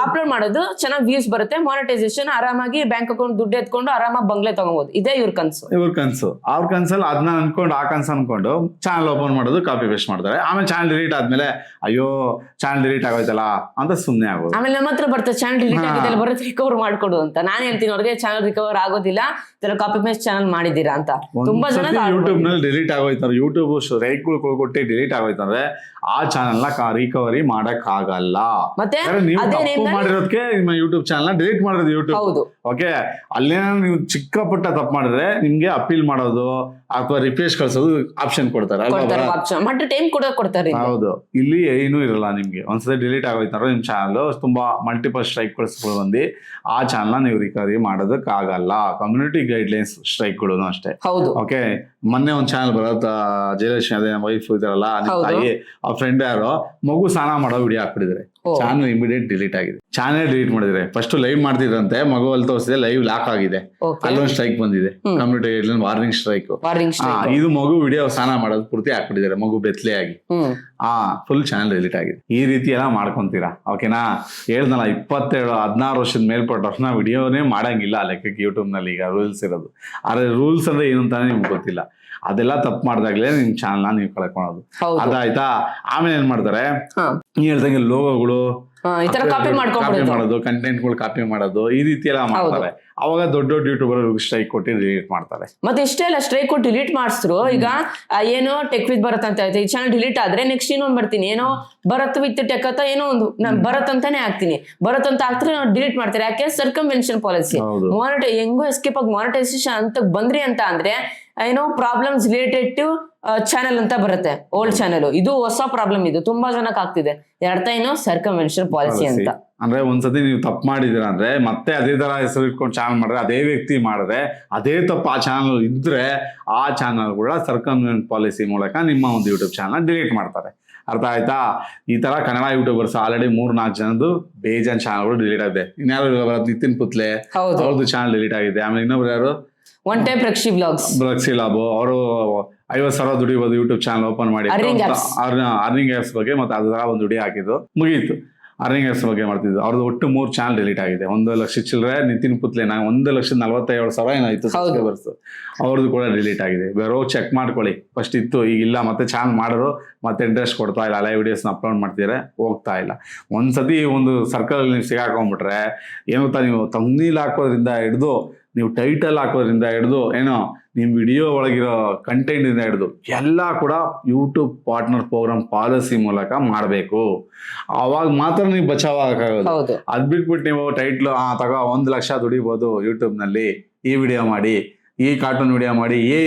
ಅಪ್ಲೋಡ್ ಮಾಡೋದು, ಚೆನ್ನಾಗಿ ವ್ಯೂಸ್ ಬರುತ್ತೆ, ಮಾನಿಟೈಸೇಷನ್, ಆರಾಮಾಗಿ ಬ್ಯಾಂಕ್ ಅಕೌಂಟ್ ದುಡ್ಡು ಎತ್ಕೊಂಡು ಆರಾಮಾಗಿ ಬಂಗ್ಲೆ ತಗೋಬಹುದು. ಇದೇ ಇವ್ರ ಕನ್ಸು. ಅವ್ರ ಕನ್ಸಲ್ಲಿ ಅದನ್ನ ಅನ್ಕೊಂಡು ಅನ್ಕೊಂಡು ಚಾನಲ್ ಓಪನ್ ಮಾಡೋದು, ಕಾಪಿ ಪೇಸ್ಟ್ ಮಾಡ್ತಾರೆ. ಆಮೇಲೆ ಚಾನಲ್ ಡಿಲೀಟ್ ಆದ್ಮೇಲೆ ಅಯ್ಯೋ ಚಾನಲ್ ಡಿಲೀಟ್ ಆಗೋಯ್ತಲ್ಲ ಅಂತ ಸುಮ್ನೆ ಆಗೋದು. ಆಮೇಲೆ ನಮ್ಮ ಹತ್ರ ಬರುತ್ತೆ ಚಾನಲ್ ಡಿಲೀಟ್ ಆಗಿದೆ ಬರುತ್ತೆ, ರಿಕವರ್ ಮಾಡ್ಕೊಡು ಅಂತ. ನಾನು ಹೇಳ್ತೀನಿ ಅವ್ರಿಗೆ ಚಾನಲ್ ರಿಕವರ್ ಆಗೋದಿಲ್ಲ, ಕಾಪಿ ಪೇಸ್ಟ್ ಚಾನಲ್ ಮಾಡಿದೀರಾ ಅಂತ. ತುಂಬಾ ಜನ ಯೂಟ್ಯೂಬ್ ನಲ್ಲಿ ಡಿಲೀಟ್ ಆಗೋಯ್ತಾರೆ, ಯೂಟ್ಯೂಬ್ ರೈಟ್ಗಳು ಕೊಟ್ಟು ಡಿಲೀಟ್ ಆಗೋಯ್ತಂದ್ರೆ ಆ ಚಾನಲ್ ನ ರಿಕವರಿ ಮಾಡಕ್ ಆಗಲ್ಲ. ಮತ್ತೆ ನೀವು ತಪ್ಪು ಮಾಡಿರೋದಕ್ಕೆ ನಿಮ್ಮ ಯೂಟ್ಯೂಬ್ ಚಾನಲ್ ನ ಡಿಲೀಟ್ ಮಾಡಿರೋದು ಯೂಟ್ಯೂಬ್. ಹೌದು. ಓಕೆ, ಅಲ್ಲೇ ನೀವು ಚಿಕ್ಕ ಪುಟ್ಟ ತಪ್ಪು ಮಾಡಿದ್ರೆ ನಿಮ್ಗೆ ಅಪೀಲ್ ಮಾಡೋದು ಅಥವಾ ರಿಫ್ರೆಶ್ ಕಳ್ಸೋದು ಆಪ್ಷನ್ ಕೊಡ್ತಾರೆ. ಮತ್ತೆ ಟೈಮ್ ಕೂಡ ಕೊಡ್ತಾರೆ. ಹೌದು, ಇಲ್ಲಿ ಏನೂ ಇರಲ್ಲ ನಿಮ್ಗೆ. ಒಂದ್ಸತಿ ಡಿಲೀಟ್ ಆಗೋಯ್ತಾರೆ ನಿಮ್ ಚಾನಲ್, ತುಂಬಾ ಮಲ್ಟಿಪಲ್ ಸ್ಟ್ರೈಕ್ಗಳು ಬಂದು ಆ ಚಾನಲ್ ನೀವು ರಿಕವರಿ ಮಾಡೋದಕ್ಕೆ ಆಗಲ್ಲ. ಕಮ್ಯುನಿಟಿ ಗೈಡ್ಲೈನ್ಸ್ ಸ್ಟ್ರೈಕ್ಗಳು ಅಷ್ಟೇ. ಹೌದು. ಓಕೆ, ಮೊನ್ನೆ ಒಂದ್ ಚಾನಲ್ ಬರತ್ತ, ಜಯಲಕ್ಷ್ಮಿ ಅದೇ ವೈಫ್ ಇದಾರಲ್ಲ, ನಿಮ್ ತಾಯಿ ಆ ಫ್ರೆಂಡ್ ಯಾರೋ ಮಗು ಸ್ನಾನ ಮಾಡೋ ವಿಡಿಯೋ ಹಾಕ್ಬಿಟ್ಟಿದ್ರೆ ಚಾನಲ್ ಇಮಿಡಿಯೇಟ್ ಡಿಲೀಟ್ ಆಗಿದೆ. ಚಾನಲ್ ಡಿಲೀಟ್ ಮಾಡಿದ್ರೆ ಫಸ್ಟ್ ಲೈವ್ ಮಾಡ್ತಿದ್ರಂತೆ, ಮಗು ಅಲ್ಲಿ ತೋರಿಸಿದೆ, ಲೈವ್ ಲಾಕ್ ಆಗಿದೆ, ಅಲ್ಲೊಂದು ಸ್ಟ್ರೈಕ್ ಬಂದಿದೆ, ಕಮ್ಯುನಿಟಿ ಗೈಡ್ಲೈನ್ ವಾರ್ನಿಂಗ್ ಸ್ಟ್ರೈಕ್. ಇದು ಮಗು ವಿಡಿಯೋ ಸ್ನಾನ ಮಾಡೋದು ಪೂರ್ತಿ ಹಾಕ್ಬಿಟ್ಟಿದ್ದಾರೆ, ಮಗು ಬೆತ್ತಲೆ ಆಗಿ. ಫುಲ್ ಚಾನಲ್ ಡಿಲೀಟ್ ಆಗಿದೆ. ಈ ರೀತಿ ಎಲ್ಲ ಮಾಡ್ಕೊಂತೀರಾ. ಓಕೆನಾ, ಹೇಳ್ದಲ್ಲ 16 ವರ್ಷದ ಮೇಲ್ಪಟ್ಟವ್ರನ್ನ ವಿಡಿಯೋನೇ ಮಾಡಂಗಿಲ್ಲ ಲೆಕ್ಕಕ್ಕೆ ಯೂಟ್ಯೂಬ್ ನಲ್ಲಿ ಈಗ ರೂಲ್ಸ್ ಇರೋದು. ಆದ್ರೆ ರೂಲ್ಸ್ ಅಂದ್ರೆ ಏನು ಅಂತಾನೆ ನಿಮ್ಗೆ ಗೊತ್ತಿಲ್ಲ. ಅದೆಲ್ಲ ತಪ್ಪು ಮಾಡಿದಾಗ್ಲೇ ನಿಮ್ ಚಾನಲ್ ನ ನೀವು ಕಳ್ಕೊಳೋದು. ಅದಾಯ್ತಾ? ಆಮೇಲೆ ಏನ್ ಮಾಡ್ತಾರೆ, ನೀವ್ ಹೇಳ್ದಂಗೆ ಲೋಗೋಗಳು ಕಾಪಿ ಮಾಡೋದು, ಕಂಟೆಂಟ್ಗಳು ಕಾಪಿ ಮಾಡೋದು, ಈ ರೀತಿ ಎಲ್ಲ ಮಾಡ್ತಾರೆ. ಅವಾಗ ದೊಡ್ಡ ದೊಡ್ಡ ಯೂಟ್ಯೂಬರ್ ಸ್ಟ್ರೈಕ್ ಕೊಟ್ಟು ಡಿಲೀಟ್ ಮಾಡ್ತಾರೆ. ಮತ್ತೆ ಇಷ್ಟೇ ಅಲ್ಲ, ಸ್ಟ್ರೈಕ್ ಕೊಟ್ಟು ಡಿಲೀಟ್ ಮಾಡಿಸಿದ್ರು. ಈಗ ಏನೋ ಟೆಕ್ ವಿತ್ ಭರತ್ ಅಂತ ಐತೆ, ಈ ಚಾನಲ್ ಡಿಲೀಟ್ ಆದ್ರೆ ನೆಕ್ಸ್ಟ್ ಇನ್ನೊಂದು ಬರ್ತೀನಿ, ಏನೋ ಭರತ್ ವಿತ್ ಟೆಕ್ ಅಂತ ಏನೋ ಒಂದು, ನಾನು ಭರತ್ ಅಂತಾನೆ ಹಾಕ್ತೀನಿ, ಭರತ್ ಅಂತ ಹಾಕ್ತಾರೆ, ಡಿಲೀಟ್ ಮಾಡ್ತಾರೆ. ಯಾಕೆ? ಸರ್ಕಮ್ವೆನ್ಷನ್ ಪಾಲಿಸಿ. ಹೆಂಗೋ ಎಸ್ಕೇಪ್ ಆಗಿ ಮಾನಿಟೈಸೇಷನ್ ಅಂತ ಬಂದ್ರಿ ಅಂತ ಅಂದ್ರೆ ಏನೋ ಪ್ರಾಬ್ಲಮ್ಸ್ ರಿಲೇಟೆಡ್ ಟು ಚಾನಲ್ ಅಂತ ಬರುತ್ತೆ, ಓಲ್ಡ್ ಚಾನಲ್. ಇದು ಹೊಸ ಪ್ರಾಬ್ಲಮ್, ಇದು ತುಂಬಾ ಜನಕ್ಕೆ ಆಗ್ತಿದೆ. ಅರ್ಥ ಏನೋ ಸರ್ಕಮ್ವೆನ್ಷನ್ ಪಾಲಿಸಿ ಅಂತ. ಅಂದ್ರೆ ಒಂದ್ಸತಿ ನೀವು ತಪ್ಪು ಮಾಡಿದಿರ ಅಂದ್ರೆ ಮತ್ತೆ ಅದೇ ತರ ಹೆಸರು ಇಟ್ಕೊಂಡು ಚಾನಲ್ ಮಾಡಿದ್ರೆ, ಅದೇ ವ್ಯಕ್ತಿ ಮಾಡಿದ್ರೆ ಅದೇ ತಪ್ಪು ಆ ಚಾನಲ್ ಇದ್ರೆ ಆ ಚಾನಲ್ ಕೂಡ ಸರ್ಕಮ್ವೆನ್ಷನ್ ಪಾಲಿಸಿ ಮೂಲಕ ನಿಮ್ಮ ಒಂದು ಯೂಟ್ಯೂಬ್ ಚಾನಲ್ ಡಿಲೀಟ್ ಮಾಡ್ತಾರೆ. ಅರ್ಥ ಆಯ್ತಾ? ಈ ತರ ಕನ್ನಡ ಯೂಟ್ಯೂಬರ್ಸ್ ಆಲ್ರೆಡಿ 3-4 ಜನದ್ದು ಬೇಜಾನ್ ಚಾನಲ್ಗಳು ಡಿಲೀಟ್ ಆಗಿದೆ. ಇನ್ಯಾರು ನಿತಿನ್ ಪುತ್ಲೆ ಅವ್ರದ್ದು ಚಾನಲ್ ಡಿಲೀಟ್ ಆಗಿದೆ. ಆಮೇಲೆ ಇನ್ನೊಬ್ರು ಯಾರು, ಒನ್ ಟೈಮ್ ರಕ್ಷಿ ವ್ಲಾಗ್ಸ್ ಅವರು 50,000 ದುಡಿಬೋದು ಯೂಟ್ಯೂಬ್ ಚಾನಲ್ ಓಪನ್ ಮಾಡಿ, ಅರ್ನಿಂಗ್ ಆಪ್ಸ್ ಬಗ್ಗೆ ಮತ್ತೆ ಅದರ ಒಂದು ವಿಡಿಯೋ ಹಾಕಿದ್ದು ಮುಗೀತು. ಅರ್ನಿಂಗ್ ಆಪ್ಸ್ ಬಗ್ಗೆ ಮಾಡ್ತಿದ್ದು ಅವ್ರದ್ದು ಒಟ್ಟು 3 ಚಾನಲ್ ಡಿಲೀಟ್ ಆಗಿದೆ. 1 ಲಕ್ಷ ಚಿಲ್ಲರೆ. ನಿತಿನ್ ಪುತ್ಲೆ 1,47,000 ಏನಾಯ್ತು ಸಬ್ಸ್ಕ್ರೈಬರ್ಸ್, ಅವ್ರದ್ದು ಕೂಡ ಡಿಲೀಟ್ ಆಗಿದೆ. ಬೇರೆ ಚೆಕ್ ಮಾಡ್ಕೊಳ್ಳಿ, ಫಸ್ಟ್ ಇತ್ತು, ಈಗ ಇಲ್ಲ. ಮತ್ತೆ ಚಾನಲ್ ಮಾಡೋರು ಮತ್ತೆ ಇಂಟ್ರೆಸ್ಟ್ ಕೊಡ್ತಾ ಇಲ್ಲ, ಲೈವ್ ವಿಡಿಯೋಸ್ನ ಅಪ್ಲೋಡ್ ಮಾಡ್ತಿದ್ರೆ ಹೋಗ್ತಾ ಇಲ್ಲ. ಒಂದ್ಸತಿ ಒಂದು ಸರ್ಕಲ್ ನೀವು ಸಿಗಾಕೊಂಡ್ಬಿಟ್ರೆ ಏನು ಗೊತ್ತಾ, ನೀವು ಥಂಬ್ನೇಲ್ ಹಾಕೋದ್ರಿಂದ ಹಿಡಿದು, ನೀವು ಟೈಟಲ್ ಹಾಕೋದ್ರಿಂದ ಹಿಡಿದು, ಏನೋ ನಿಮ್ಮ ವಿಡಿಯೋ ಒಳಗಿರೋ ಕಂಟೆಂಟ್ ಇಂದ ಹಿಡಿದು ಎಲ್ಲ ಕೂಡ ಯೂಟ್ಯೂಬ್ ಪಾರ್ಟ್ನರ್ ಪ್ರೋಗ್ರಾಮ್ ಪಾಲಿಸಿ ಮೂಲಕ ಮಾಡಬೇಕು. ಅವಾಗ ಮಾತ್ರ ನೀವು ಬಚಾವ್ ಆಗಕ್ಕಾಗೋದು. ಅದ್ ಬಿಟ್ಬಿಟ್ಟು ನೀವು ಟೈಟ್ಲು ತಗೋ 1 ಲಕ್ಷ ದುಡಿಬೋದು ಯೂಟ್ಯೂಬ್ ನಲ್ಲಿ, ಈ ವಿಡಿಯೋ ಮಾಡಿ, ಈ ಕಾರ್ಟೂನ್ ವಿಡಿಯೋ ಮಾಡಿ,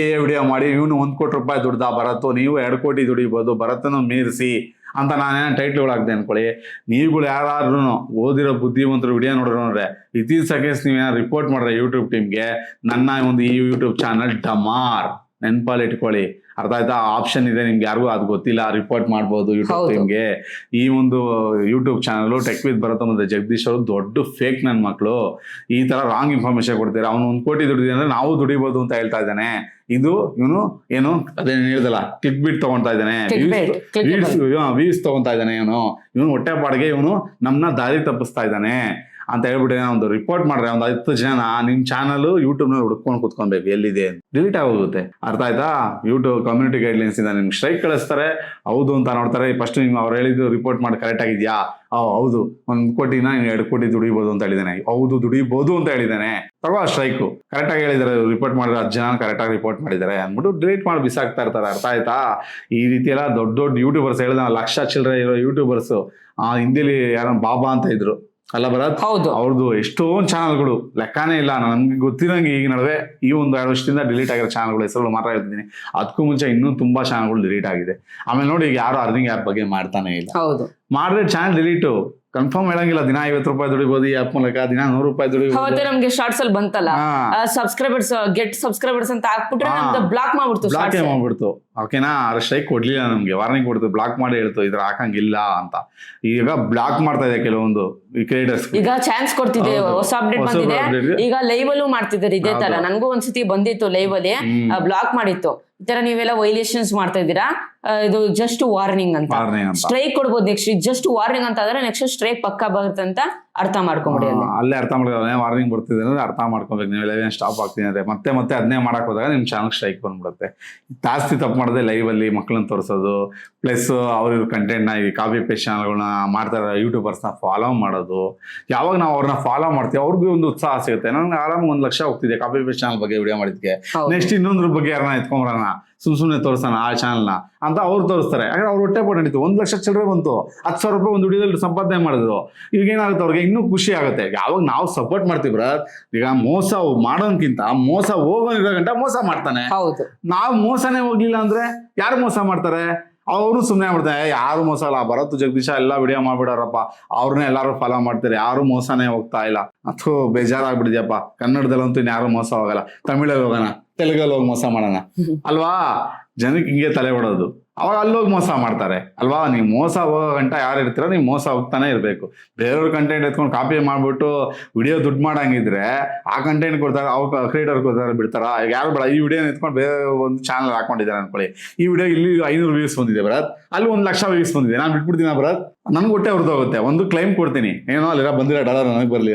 ವಿಡಿಯೋ ಮಾಡಿ, ಇವನು 1 ಕೋಟಿ ರೂಪಾಯಿ ದುಡ್ದ ಭರತ್, ನೀವು 2 ಕೋಟಿ ದುಡಿಬೋದು, ಭರತನ ಮೀರಿಸಿ ಅಂತ ನಾನೇನೋ ಟೈಟ್ಲ್ಗಳು ಹಾಕ್ದೆ ಅನ್ಕೊಳ್ಳಿ. ನೀವುಗಳು ಯಾರು ಓದಿರೋ ಬುದ್ಧಿವಂತರು ವಿಡಿಯೋ ನೋಡ್ರೆ ಇತ್ತೀಚ ಸೆಕೆಂಡ್ಸ್ ನೀವೇನಾರು ರಿಪೋರ್ಟ್ ಮಾಡ್ರೆ ಯೂಟ್ಯೂಬ್ ಟೀಮ್ಗೆ, ನನ್ನ ಒಂದು ಈ ಯೂಟ್ಯೂಬ್ ಚಾನಲ್ ಡಮಾರ್, ನೆನ್ಪಲ್ಲಿ ಇಟ್ಕೊಳ್ಳಿ. ಅರ್ಥ ಆಯ್ತಾ? ಆಪ್ಷನ್ ಇದೆ, ನಿಮ್ಗೆ ಯಾರಿಗೂ ಅದು ಗೊತ್ತಿಲ್ಲ, ರಿಪೋರ್ಟ್ ಮಾಡ್ಬೋದು ಯೂಟ್ಯೂಬ್ ಟೀಮ್ಗೆ. ಈ ಒಂದು YouTube channel tech with Bharat ಮತ್ತೆ ಜಗದೀಶ್ ಅವರು ದೊಡ್ಡ ಫೇಕ್ ನನ್ನ ಮಕ್ಕಳು. ಈ ತರ ರಾಂಗ್ ಇನ್ಫಾರ್ಮೇಶನ್ ಕೊಡ್ತೀರಾ. ಅವನು 1 ಕೋಟಿ ದುಡಿದ ಅಂದ್ರೆ ನಾವು ದುಡಿಬೋದು ಅಂತ ಹೇಳ್ತಾ ಇದ್ದಾನೆ. ಇದು ಇವನು ಏನು ಅದೇನು ಹೇಳ್ದಲ್ಲ, ಕ್ಲಿಕ್ ಬಿಟ್ ತಗೊಂತಾ ಇದ್ದಾನೆ, ವ್ಯೂಸ್ ತಗೊಂತಾ ಇದ್ದಾನೆ. ಇವನು ಹೊಟ್ಟೆ ಪಾಡಿಗೆ ಇವನು ನಮ್ಮನ್ನ ದಾರಿ ತಪ್ಪಿಸ್ತಾ ಇದ್ದಾನೆ ಅಂತ ಹೇಳ್ಬಿಟ್ಟು ಒಂದು ರಿಪೋರ್ಟ್ ಮಾಡ್ರೆ ಒಂದು 10 ಜನ ನಿಮ್ ಚಾನಲ್ ಯೂಟ್ಯೂಬ್ ನಲ್ಲಿ ಹುಡ್ಕೊಂಡು ಕುತ್ಕೊಬೇಕು ಎಲ್ಲಿದೆ, ಡಿಲೀಟ್ ಆಗೋಗುತ್ತೆ. ಅರ್ಥ ಆಯ್ತಾ? ಯೂಟ್ಯೂಬ್ ಕಮ್ಯುನಿಟಿ ಗೈಡ್ಲೈನ್ಸ್ ಇಂದ ನಿಮ್ಗೆ ಸ್ಟ್ರೈಕ್ ಕಳಿಸ್ತಾರೆ. ಹೌದು ಅಂತ ನೋಡ್ತಾರೆ, ಫಸ್ಟ್ ನಿಮ್ಗೆ ಅವ್ರು ಹೇಳಿದ್ದು ರಿಪೋರ್ಟ್ ಮಾಡಿ ಕರೆಕ್ಟ್ ಆಗಿದ್ಯಾ, ಹೌದು 1 ಕೋಟಿನ 2 ಕೋಟಿ ದುಡಿಬೋದು ಅಂತ ಹೇಳಿದಾನೆ, ಹೌದು ದುಡಿಬೋದು ಅಂತ ಹೇಳಿದಾನೆ, ತಗೋ ಸ್ಟ್ರೈಕು ಕರೆಕ್ಟ್ ಆಗಿ ಹೇಳಿದಾರೆ, ರಿಪೋರ್ಟ್ ಮಾಡಿದ್ರೆ 10 ಜನ ಕರೆಕ್ಟ್ ಆಗಿ ರಿಪೋರ್ಟ್ ಮಾಡಿದ್ದಾರೆ ಅಂದ್ಬಿಟ್ಟು ಡಿಲೀಟ್ ಮಾಡಿ ಬಿಸಾಕ್ತಾ ಇರ್ತಾರೆ. ಅರ್ಥ ಆಯ್ತಾ? ಈ ರೀತಿ ಎಲ್ಲ ದೊಡ್ಡ ದೊಡ್ಡ ಯೂಟ್ಯೂಬರ್ಸ್ ಹೇಳಿದ 1 ಲಕ್ಷ ಚಿಲ್ಲರೆ ಇರೋ ಯೂಟ್ಯೂಬರ್ಸ್, ಹಿಂದಿಲಿ ಯಾರೋ ಬಾಬಾ ಅಂತ ಇದ್ರು ಅಲ್ಲ ಭರತ್, ಅವ್ರದ್ದು ಎಷ್ಟೊಂದು ಚಾನಲ್ಗಳು ಲೆಕ್ಕಾನೇ ಇಲ್ಲ. ನನ್ಗೆ ಗೊತ್ತಿರಂಗೆ ಈಗ ನಡುವೆ ಈ ಒಂದು 2 ವರ್ಷದಿಂದ ಡಿಲೀಟ್ ಆಗಿರೋ ಚಾನಲ್ಗಳು ಹೆಸರುಗಳು ಮಾತ್ರ ಹೇಳ್ತಿದ್ದೀನಿ. ಅದಕ್ಕೂ ಮುಂಚೆ ಇನ್ನೂ ತುಂಬಾ ಚಾನಲ್ಗಳು ಡಿಲೀಟ್ ಆಗಿದೆ. ಆಮೇಲೆ ನೋಡಿ, ಈಗ ಯಾರು ಅರ್ನಿಂಗ್ ಆ್ಯಪ್ ಬಗ್ಗೆ ಮಾಡ್ತಾನೆ ಇಲ್ಲ. ಮಾಡ್ರೆ ಚಾನಲ್ ಡಿಲೀಟು ಕನ್ಫರ್ಮ್ ಹೇಳಂಗಿಲ್ಲ. ದಿನ 50 ರೂಪಾಯಿ ದುಡಿಬಹುದು ಈ ಆಪ್ ಮೂಲಕ, ದಿನ 100 ರೂಪಾಯಿ ದುಡಿಬಹುದು. ನಮ್ಗೆ ಶಾರ್ಟ್ಸ್ ಅಲ್ಲಿ ಬಂತಲ್ಲ, ಸಬ್ಸ್ಕ್ರೈಬರ್ಸ್ ಗೆಟ್ ಸಬ್ಸ್ಕ್ರೈಬರ್ಸ್ ಅಂತ ಹಾಕ್ಬಿಟ್ರೆ ಬ್ಲಾಕ್ ಮಾಡ್ಬಿಡ್ತು. ಓಕೆನಾ? ಸ್ಟ್ರೈಕ್ ಕೊಡ್ಲಿಲ್ಲ, ನಮ್ಗೆ ವಾರ್ನಿಂಗ್ ಕೊಡ್ತು, ಬ್ಲಾಕ್ ಮಾಡಿ ಹೇಳ್ತು ಇದ್ರ ಹಾಕಂಗಿಲ್ಲ ಅಂತ. ಈಗ ಬ್ಲಾಕ್ ಮಾಡ್ತಾ ಇದೆ ಕೆಲವೊಂದು ಕ್ರಿಯೇಟರ್ಸ್. ಈಗ ಚಾನ್ಸ್ ಕೊಡ್ತಿದೆ, ಹೊಸ ಅಪ್ಡೇಟ್ ಬಂದಿದೆ. ಈಗ ಲೈವ್ ಅಲ್ಲೂ ಮಾಡ್ತಿದ್ದಾರೆ ಇದೇ ತರ. ನನ್ಗೂ ಒಂದ್ಸತಿ ಬಂದಿತ್ತು ಲೈವ್ ಅಲ್ಲಿ, ಬ್ಲಾಕ್ ಮಾಡಿತ್ತು. ಈ ತರ ನೀವೆಲ್ಲ ವೈಲೇಷನ್ಸ್ ಮಾಡ್ತಾ ಇದ್ದೀರಾ, ಇದು ಜಸ್ಟ್ ವಾರ್ನಿಂಗ್ ಅಂತ. Warning ಅಂತ. ಸ್ಟ್ರೈಕ್ ಕೊಡ್ಬೋದು ನೆಕ್ಸ್ಟ್. ಜಸ್ಟ್ ವಾರ್ನಿಂಗ್ ಅಂತ ಆದ್ರೆ ನೆಕ್ಸ್ಟ್ ಸ್ಟ್ರೈಕ್ ಪಕ್ಕ ಬರುತ್ತೆ ಅಂತ ಅರ್ಥ ಮಾಡ್ಕೊಂಬಿಡಿ. ಅಲ್ಲೇ ಅರ್ಥ ಮಾಡ್ಕೊಳ್ಳಿ, ವಾರ್ನಿಂಗ್ ಬರ್ತಿದೆ ಅಂದ್ರೆ ಅರ್ಥ ಮಾಡ್ಕೊಬೇಕು. ನೀವು ಲೈವ್ ಸ್ಟಾಪ್ ಆಗ್ತೀನಿ ಅಂದ್ರೆ ಮತ್ತೆ ಮತ್ತೆ ಅದನ್ನೇ ಮಾಡಕ್ ಹೋದಾಗ ನಿಮ್ ಚಾನಲ್ ಸ್ಟ್ರೈಕ್ ಬಂದ್ಬಿಡುತ್ತೆ. ಜಾಸ್ತಿ ತಪ್ಪು ಮಾಡಿದೆ ಲೈವ್ ಅಲ್ಲಿ ಮಕ್ಕಳನ್ನ ತೋರಿಸೋದು, ಪ್ಲಸ್ ಅವ್ರ ಕಂಟೆಂಟ್ ನ ಈ ಕಾಪಿ ಪೇಸ್ಟ್ ಚಾನಲ್ಗಳನ್ನ ಮಾಡ್ತಾರೆ ಯೂಟ್ಯೂಬರ್ಸ್ ನ ಫಾಲೋ ಮಾಡೋದು. ಯಾವಾಗ ನಾವು ಅವ್ರನ್ನ ಫಾಲೋ ಮಾಡ್ತೀವಿ ಅವ್ರಿಗೂ ಒಂದು ಉತ್ಸಾಹ ಸಿಗುತ್ತೆ. ನಂಗೆ ಆರಾಮ 1 ಲಕ್ಷ ಹೋಗ್ತಿದೆ ಕಾಪಿ ಪೇಸ್ಟ್ ಚಾನಲ್ ಬಗ್ಗೆ ವಿಡಿಯೋ ಮಾಡಿದ್ಕೆ, ನೆಕ್ಸ್ಟ್ ಇನ್ನೊಂದ್ರ ಬಗ್ಗೆ ಯಾರನ್ನ ಎತ್ಕೊಂಬರೋಣ, ಸುಮ್ನೆ ತೋರಿಸೋಣ ಆ ಚಾನಲ್ನ ಅಂತ ಅವ್ರು ತೋರಿಸ್ತಾರೆ. ಯಾಕಂದ್ರೆ ಅವ್ರು ಹೊಟ್ಟೆ ಪಟ್ಟು ನಡೀತು, 1 ಲಕ್ಷ ಚಿಲ್ಲರೆ ಬಂತು, 10,000 ರೂಪಾಯಿ ಒಂದು ವಿಡಿಯೋದಲ್ಲಿ ಸಂಪಾದನೆ ಮಾಡಿದ್ರು. ಈಗ ಏನಾಗುತ್ತೆ ಅವ್ರಿಗೆ ಇನ್ನೂ ಖುಷಿ ಆಗುತ್ತೆ. ಯಾವಾಗ ನಾವು ಸಪೋರ್ಟ್ ಮಾಡ್ತೀವಿ ಬ್ರದ್, ಈಗ ಮೋಸ ಮಾಡೋನ್ಕಿಂತ ಮೋಸ ಹೋಗೋನಿರೋ ಗಂಟ ಮೋಸ ಮಾಡ್ತಾನೆ. ಹೌದು, ನಾವು ಮೋಸನೇ ಹೋಗ್ಲಿಲ್ಲ ಅಂದ್ರೆ ಯಾರು ಮೋಸ ಮಾಡ್ತಾರೆ? ಅವರು ಸುಮ್ಮನೆ ಮಾಡ್ತಾರೆ, ಯಾರು ಮೋಸ ಅಲ್ಲ, ಭರತ್ ಜಗದೀಶ ಎಲ್ಲ ವಿಡಿಯೋ ಮಾಡ್ಬಿಡಾರಪ್ಪ, ಅವ್ರನ್ನೇ ಎಲ್ಲಾರು ಫಾಲೋ ಮಾಡ್ತಾರೆ, ಯಾರು ಮೋಸನೇ ಹೋಗ್ತಾ ಇಲ್ಲ. ಅಥವಾ ಬೇಜಾರಾಗ್ಬಿಡಿದ್ಯಪ್ಪ, ಕನ್ನಡದಲ್ಲಂತೂ ಯಾರು ಮೋಸ ಹೋಗಲ್ಲ, ತಮಿಳಲ್ಲಿ ಹೋಗೋಣ, ತೆಲುಗಲ್ಲಿ ಹೋಗಿ ಮೋಸ ಮಾಡೋಣ ಅಲ್ವಾ? ಜನಕ್ಕೆ ಹಿಂಗೆ ತಲೆ ಹೊಡೋದು, ಅವಾಗ ಅಲ್ಲೋಗಿ ಮೋಸ ಮಾಡ್ತಾರೆ ಅಲ್ವಾ? ನೀವು ಮೋಸ ಹೋಗೋ ಗಂಟ ಯಾರು ಇರ್ತೀರ, ನೀವು ಮೋಸ ಹೋಗ್ತಾನೆ ಇರಬೇಕು. ಬೇರೆಯವ್ರ ಕಂಟೆಂಟ್ ಎತ್ಕೊಂಡು ಕಾಪಿ ಮಾಡ್ಬಿಟ್ಟು ವಿಡಿಯೋ ದುಡ್ಡು ಮಾಡಂಗಿದ್ರೆ ಆ ಕಂಟೆಂಟ್ ಕೊಡ್ತಾರೆ, ಅವ್ರ ಕ್ರಿಯೇಟರ್ ಕೊಡ್ತಾರೆ, ಬಿಡ್ತಾರ? ಯಾರು ಬೇಡ, ಈ ವಿಡಿಯೋನ ಎತ್ಕೊಂಡು ಬೇರೆ ಒಂದು ಚಾನಲ್ ಹಾಕೊಂಡಿದ್ದಾರೆ ಅನ್ಕೊಳ್ಳಿ, ಈ ವಿಡಿಯೋ ಇಲ್ಲಿ 500 ವ್ಯೂಸ್ ಬಂದಿದೆ ಬರತ್, ಅಲ್ಲಿ 1 ಲಕ್ಷ ವ್ಯೂಸ್ ಬಂದಿದೆ, ನಾನು ಬಿಟ್ಬಿಡ್ತೀನಿ ಬರತ್, ನನ್ಗೆ ಹೊಟ್ಟೆ ಹೊರದೋಗುತ್ತೆ. ಒಂದು ಕ್ಲೈಮ್ ಕೊಡ್ತೀನಿ, ಏನೋ ಅಲ್ಲಿರ ಬಂದಿರೋ ಡಾಲರ್ ನನಗೆ ಬರಲಿ,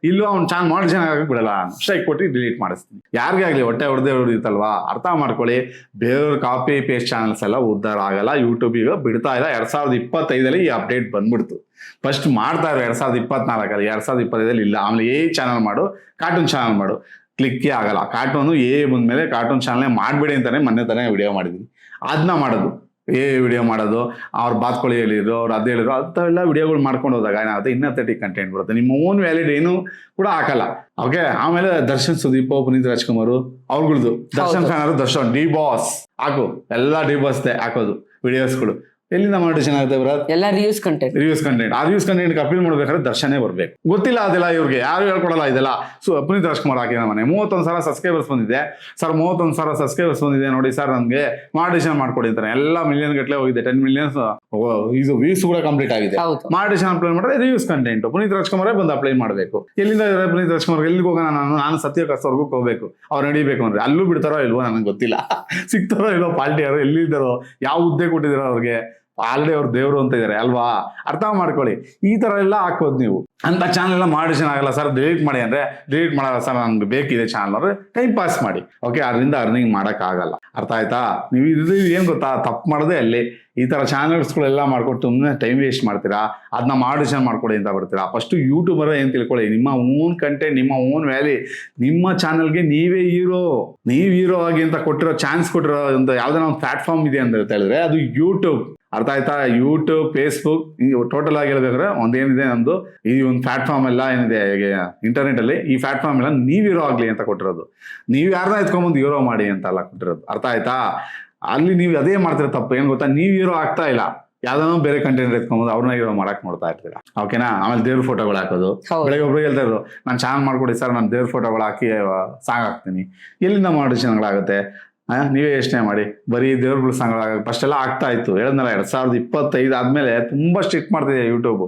ಇಲ್ಲೂ ಅವ್ನು ಚಾನಲ್ ಮಾಡಿ ಚೆನ್ನಾಗಿ ಬಿಡಲ್ಲ, ಸ್ಟ್ರೈಕ್ ಕೊಟ್ಟು ಡಿಲೀಟ್ ಮಾಡಿಸ್ತೀನಿ. ಯಾರಿಗೆ ಆಗಲಿ ಹೊಟ್ಟೆ ಹೊಡೆದಿತ್ತಲ್ವಾ, ಅರ್ಥ ಮಾಡ್ಕೊಳ್ಳಿ. ಬೇರೆಯವ್ರ ಕಾಪಿ ಪೇಸ್ಟ್ ಚಾನಲ್ಸ್ ಎಲ್ಲ ಉದ್ಧಾರ ಆಗಲ್ಲ. ಯೂಟ್ಯೂಬ್ ಈಗ ಬಿಡ್ತಾ ಇಲ್ಲ. 2025 ಈ ಅಪ್ಡೇಟ್ ಬಂದ್ಬಿಡ್ತು. ಫಸ್ಟ್ ಮಾಡ್ತಾ ಇರೋ 2024 2025 ಇಲ್ಲ. ಆಮೇಲೆ ಚಾನಲ್ ಮಾಡು, ಕಾರ್ಟೂನ್ ಚಾನಲ್ ಮಾಡು, ಕ್ಲಿಕ್ಕೇ ಆಗಲ್ಲ. ಕಾರ್ಟೂನು ಬಂದ್ಮೇಲೆ ಕಾರ್ಟೂನ್ ಚಾನಲ್ ಮಾಡಬೇಡಿ ಅಂತಾನೆ ಮೊನ್ನೆ ತಾನೇ ವಿಡಿಯೋ ಮಾಡಿದ್ವಿ. ಅದನ್ನ ಮಾಡೋದು ವಿಡಿಯೋ ಮಾಡೋದು, ಅವ್ರ ಬಾತ್ಕೊಳ್ಳಿ ಹೇಳಿದ್ರು, ಅವ್ರು ಅದೇ ಹೇಳಿದ್ರು, ಅಂಥವೆಲ್ಲ ವಿಡಿಯೋಗಳು ಮಾಡ್ಕೊಂಡು ಹೋದಾಗ ಏನಾಗುತ್ತೆ, ಇನ್ನೊಂದು ಕಂಟೆಂಟ್ ಬರುತ್ತೆ. ನಿಮ್ಮ ಓನ್ ವ್ಯಾಲಿಡ್ ಏನು ಕೂಡ ಹಾಕಲ್ಲ. ಓಕೆ, ಆಮೇಲೆ ದರ್ಶನ್, ಸುದೀಪ್, ಪುನೀತ್ ರಾಜ್ಕುಮಾರ್ ಅವ್ರಗಳ್ದು, ದರ್ಶನ್ ಫ್ಯಾನರು ದರ್ಶನ್ ಡಿ ಬಾಸ್ ಹಾಕು, ಎಲ್ಲ ಡಿ ಬಾಸ್ ಹಾಕೋದು ವಿಡಿಯೋಸ್ಗಳು. ಎಲ್ಲಿಂದ ಮಾಡಿ ಚೆನ್ನಾಗುತ್ತೆ ಬರತ್? ಎಲ್ಲ ರಿವ್ಯೂಸ್ ಕಂಟೆಂಟ್. ಆ ರಿವ್ಯೂಸ್ ಕಂಟೆಂಟ್ ಅಪೀಲ್ ಮಾಡ್ಬೇಕಾದ್ರೆ ದರ್ಶನೇ ಬರ್ಬೇಕು. ಗೊತ್ತಿಲ್ಲ ಅದೆಲ್ಲ ಇವ್ರಿಗೆ, ಯಾರು ಹೇಳ್ಕೊಡಲ್ಲ ಇದೆಲ್ಲ. ಪುನೀತ್ ರಾಜ್ಕುಮಾರ್ ಹಾಕಿದ ಮನೆ 31,000 ಸಬ್ಸ್ಕ್ರೈಬರ್ಸ್ ಬಂದಿದೆ ಸರ್, 31,000 ಸಬ್ಸ್ಕ್ರೈಬರ್ಸ್ ಬಂದಿದೆ ನೋಡಿ ಸರ್, ನನ್ಗೆ ಮಾಡಿಷನ್ ಮಾಡ್ಕೊಡಿ ಅಂತಾರೆ. ಎಲ್ಲ ಮಿಲಿಯನ್ ಗಟ್ಟಲೆ ಹೋಗಿದೆ, 10 ಮಿಲಿಯನ್ಸ್ ಇದು ವ್ಯೂಸ್ ಕೂಡ ಕಂಪ್ಲೀಟ್ ಆಗಿದೆ. ಮಾಡಿಷನ್ ಅಪ್ಲೈ ಮಾಡಿದ್ರೆ ರಿವ್ಯೂಸ್ ಕಂಟೆಂಟ್ ಪುನೀತ್ ರಾಜ್ಕುಮಾರೇ ಬಂದು ಅಪ್ಲೈ ಮಾಡಬೇಕು. ಎಲ್ಲಿಂದ ಪುನೀತ್ ರಾಜ್ಕುಮಾರ್ ಎಲ್ಲಿಗೆ ಹೋಗೋಣ, ನಾನು ಸತ್ಯ ಸ್ವರ್ಗಕ್ಕೆ ಹೋಗ್ಬೇಕು, ಅವ್ರು ನಡಿಬೇಕು ಅಂದ್ರೆ ಅಲ್ಲೂ ಬಿಡ್ತಾರೋ ಇಲ್ವೋ ನನಗೆ ಗೊತ್ತಿಲ್ಲ. ಸಿಗ್ತಾರೋ ಇಲ್ವೋ, ಪಾರ್ಟಿ ಯಾರು ಎಲ್ಲಿದ್ದಾರೋ, ಯಾವ ಹುದ್ದೆ ಕೊಟ್ಟಿದ್ದೀರೋ ಅವ್ರಿಗೆ, ಆಲ್ರೆಡಿ ಅವ್ರು ದೇವ್ರು ಅಂತ ಇದಾರೆ ಅಲ್ವಾ? ಅರ್ಥ ಮಾಡ್ಕೊಳ್ಳಿ. ಈ ತರ ಎಲ್ಲ ಹಾಕೋದು ನೀವು. ಅಂತ ಚಾನಲ್ ಎಲ್ಲ ಮಾಡಿಷನ್ ಆಗಲ್ಲ ಸರ್, ಡಿಲೀಟ್ ಮಾಡಿ ಅಂದ್ರೆ ಡಿಲೀಟ್ ಮಾಡಲ್ಲ ಸರ್, ನನ್ಗೆ ಬೇಕಿದೆ ಚಾನಲ್ ಅಂದ್ರೆ ಟೈಮ್ ಪಾಸ್ ಮಾಡಿ. ಓಕೆ, ಅದರಿಂದ ಅರ್ನಿಂಗ್ ಮಾಡಕ್ ಆಗಲ್ಲ. ಅರ್ಥ ಆಯ್ತಾ? ನೀವು ಇದು ಏನ್ ಗೊತ್ತಾ, ತಪ್ಪು ಮಾಡೋದೇ ಅಲ್ಲಿ. ಈ ತರ ಚಾನಲ್ಸ್ಗಳೆಲ್ಲ ಮಾಡ್ಕೊಂಡು ಸುಮ್ಮನೆ ಟೈಮ್ ವೇಸ್ಟ್ ಮಾಡ್ತೀರಾ, ಅದನ್ನ ಮಾಡಿಷನ್ ಮಾಡ್ಕೊಡಿ ಅಂತ ಬರ್ತೀರಾ. ಫಸ್ಟ್ ಯೂಟ್ಯೂಬರ್ ಏನ್ ತಿಳ್ಕೊಳ್ಳಿ, ನಿಮ್ಮ ಓನ್ ಕಂಟೆಂಟ್, ನಿಮ್ಮ ಓನ್ ವ್ಯಾಲಿ, ನಿಮ್ಮ ಚಾನಲ್ಗೆ ನೀವೇ ಹೀರೋ. ನೀವು ಹೀರೋ ಆಗಿ ಅಂತ ಕೊಟ್ಟಿರೋ ಚಾನ್ಸ್ ಕೊಟ್ಟಿರೋ ಒಂದು ಯಾವ್ದಾರ ಒಂದು ಪ್ಲಾಟ್ಫಾರ್ಮ್ ಇದೆ ಅಂತ ಹೇಳಿದ್ರೆ ಅದು ಯೂಟ್ಯೂಬ್. ಅರ್ಥ ಆಯ್ತಾ? ಯೂಟ್ಯೂಬ್, ಫೇಸ್ಬುಕ್, ಟೋಟಲ್ ಆಗಿ ಹೇಳ್ಬೇಕಾದ್ರೆ ಒಂದೇನಿದೆ ನಮ್ದು ಈ ಒಂದು ಪ್ಲಾಟ್ಫಾರ್ಮ್ ಎಲ್ಲ ಏನಿದೆ ಇಂಟರ್ನೆಟ್ ಅಲ್ಲಿ, ಈ ಪ್ಲಾಟ್ಫಾರ್ಮ್ ಎಲ್ಲ ನೀವ್ ಹೀರೋ ಆಗ್ಲಿ ಅಂತ ಕೊಟ್ಟಿರೋದು. ನೀವು ಯಾರನ್ನ ಎತ್ಕೊಂಡ್ಬಂದು ಹೀರೋ ಮಾಡಿ ಅಂತ ಅಲ್ಲ ಕೊಟ್ಟಿರೋದು. ಅರ್ಥ ಆಯ್ತಾ? ಅಲ್ಲಿ ನೀವು ಅದೇ ಮಾಡ್ತಿರೋ ತಪ್ಪು ಏನ್ ಗೊತ್ತಾ, ನೀವ್ ಹೀರೋ ಆಗ್ತಾ ಇಲ್ಲ, ಯಾವ್ದಾನೋ ಬೇರೆ ಕಂಟೆಂಟ್ ಎತ್ಕೊಂಬೋದು ಅವ್ರನ್ನ ಹೀರೋ ಮಾಡಕ್ ನೋಡ್ತಾ ಇರ್ತೀರಾ. ಓಕೆನಾ? ಆಮೇಲೆ ದೇವ್ರ ಫೋಟೋಗಳು ಹಾಕೋದು. ಬೆಳಗ್ಗೆ ಒಬ್ರಿಗೆ ಹೇಳ್ತಾ ಇದ್ರು, ನಾನು ಚಾನಲ್ ಮಾಡ್ಕೊಡಿ ಸರ್, ನಾನು ದೇವ್ರ ಫೋಟೋಗಳು ಹಾಕಿ ಸಾಂಗ್ ಹಾಕ್ತೀನಿ. ಎಲ್ಲಿಂದ ಮಾಡಿಷನ್ಗಳಾಗುತ್ತೆ? ನೀವೇ ಯೋಚನೆ ಮಾಡಿ. ಬರೀ ದೇವ್ರಗಳು ಸಾಂಗ್ಗಳಾಗ ಫಸ್ಟ್ ಎಲ್ಲ ಆಗ್ತಾ ಇತ್ತು. ಹೇಳಿದ್ನಲ್ಲ 2025 ಆದ್ಮೇಲೆ ತುಂಬಾ ಸ್ಟ್ರಿಕ್ಟ್ ಮಾಡ್ತಿದೆ ಯೂಟ್ಯೂಬ್.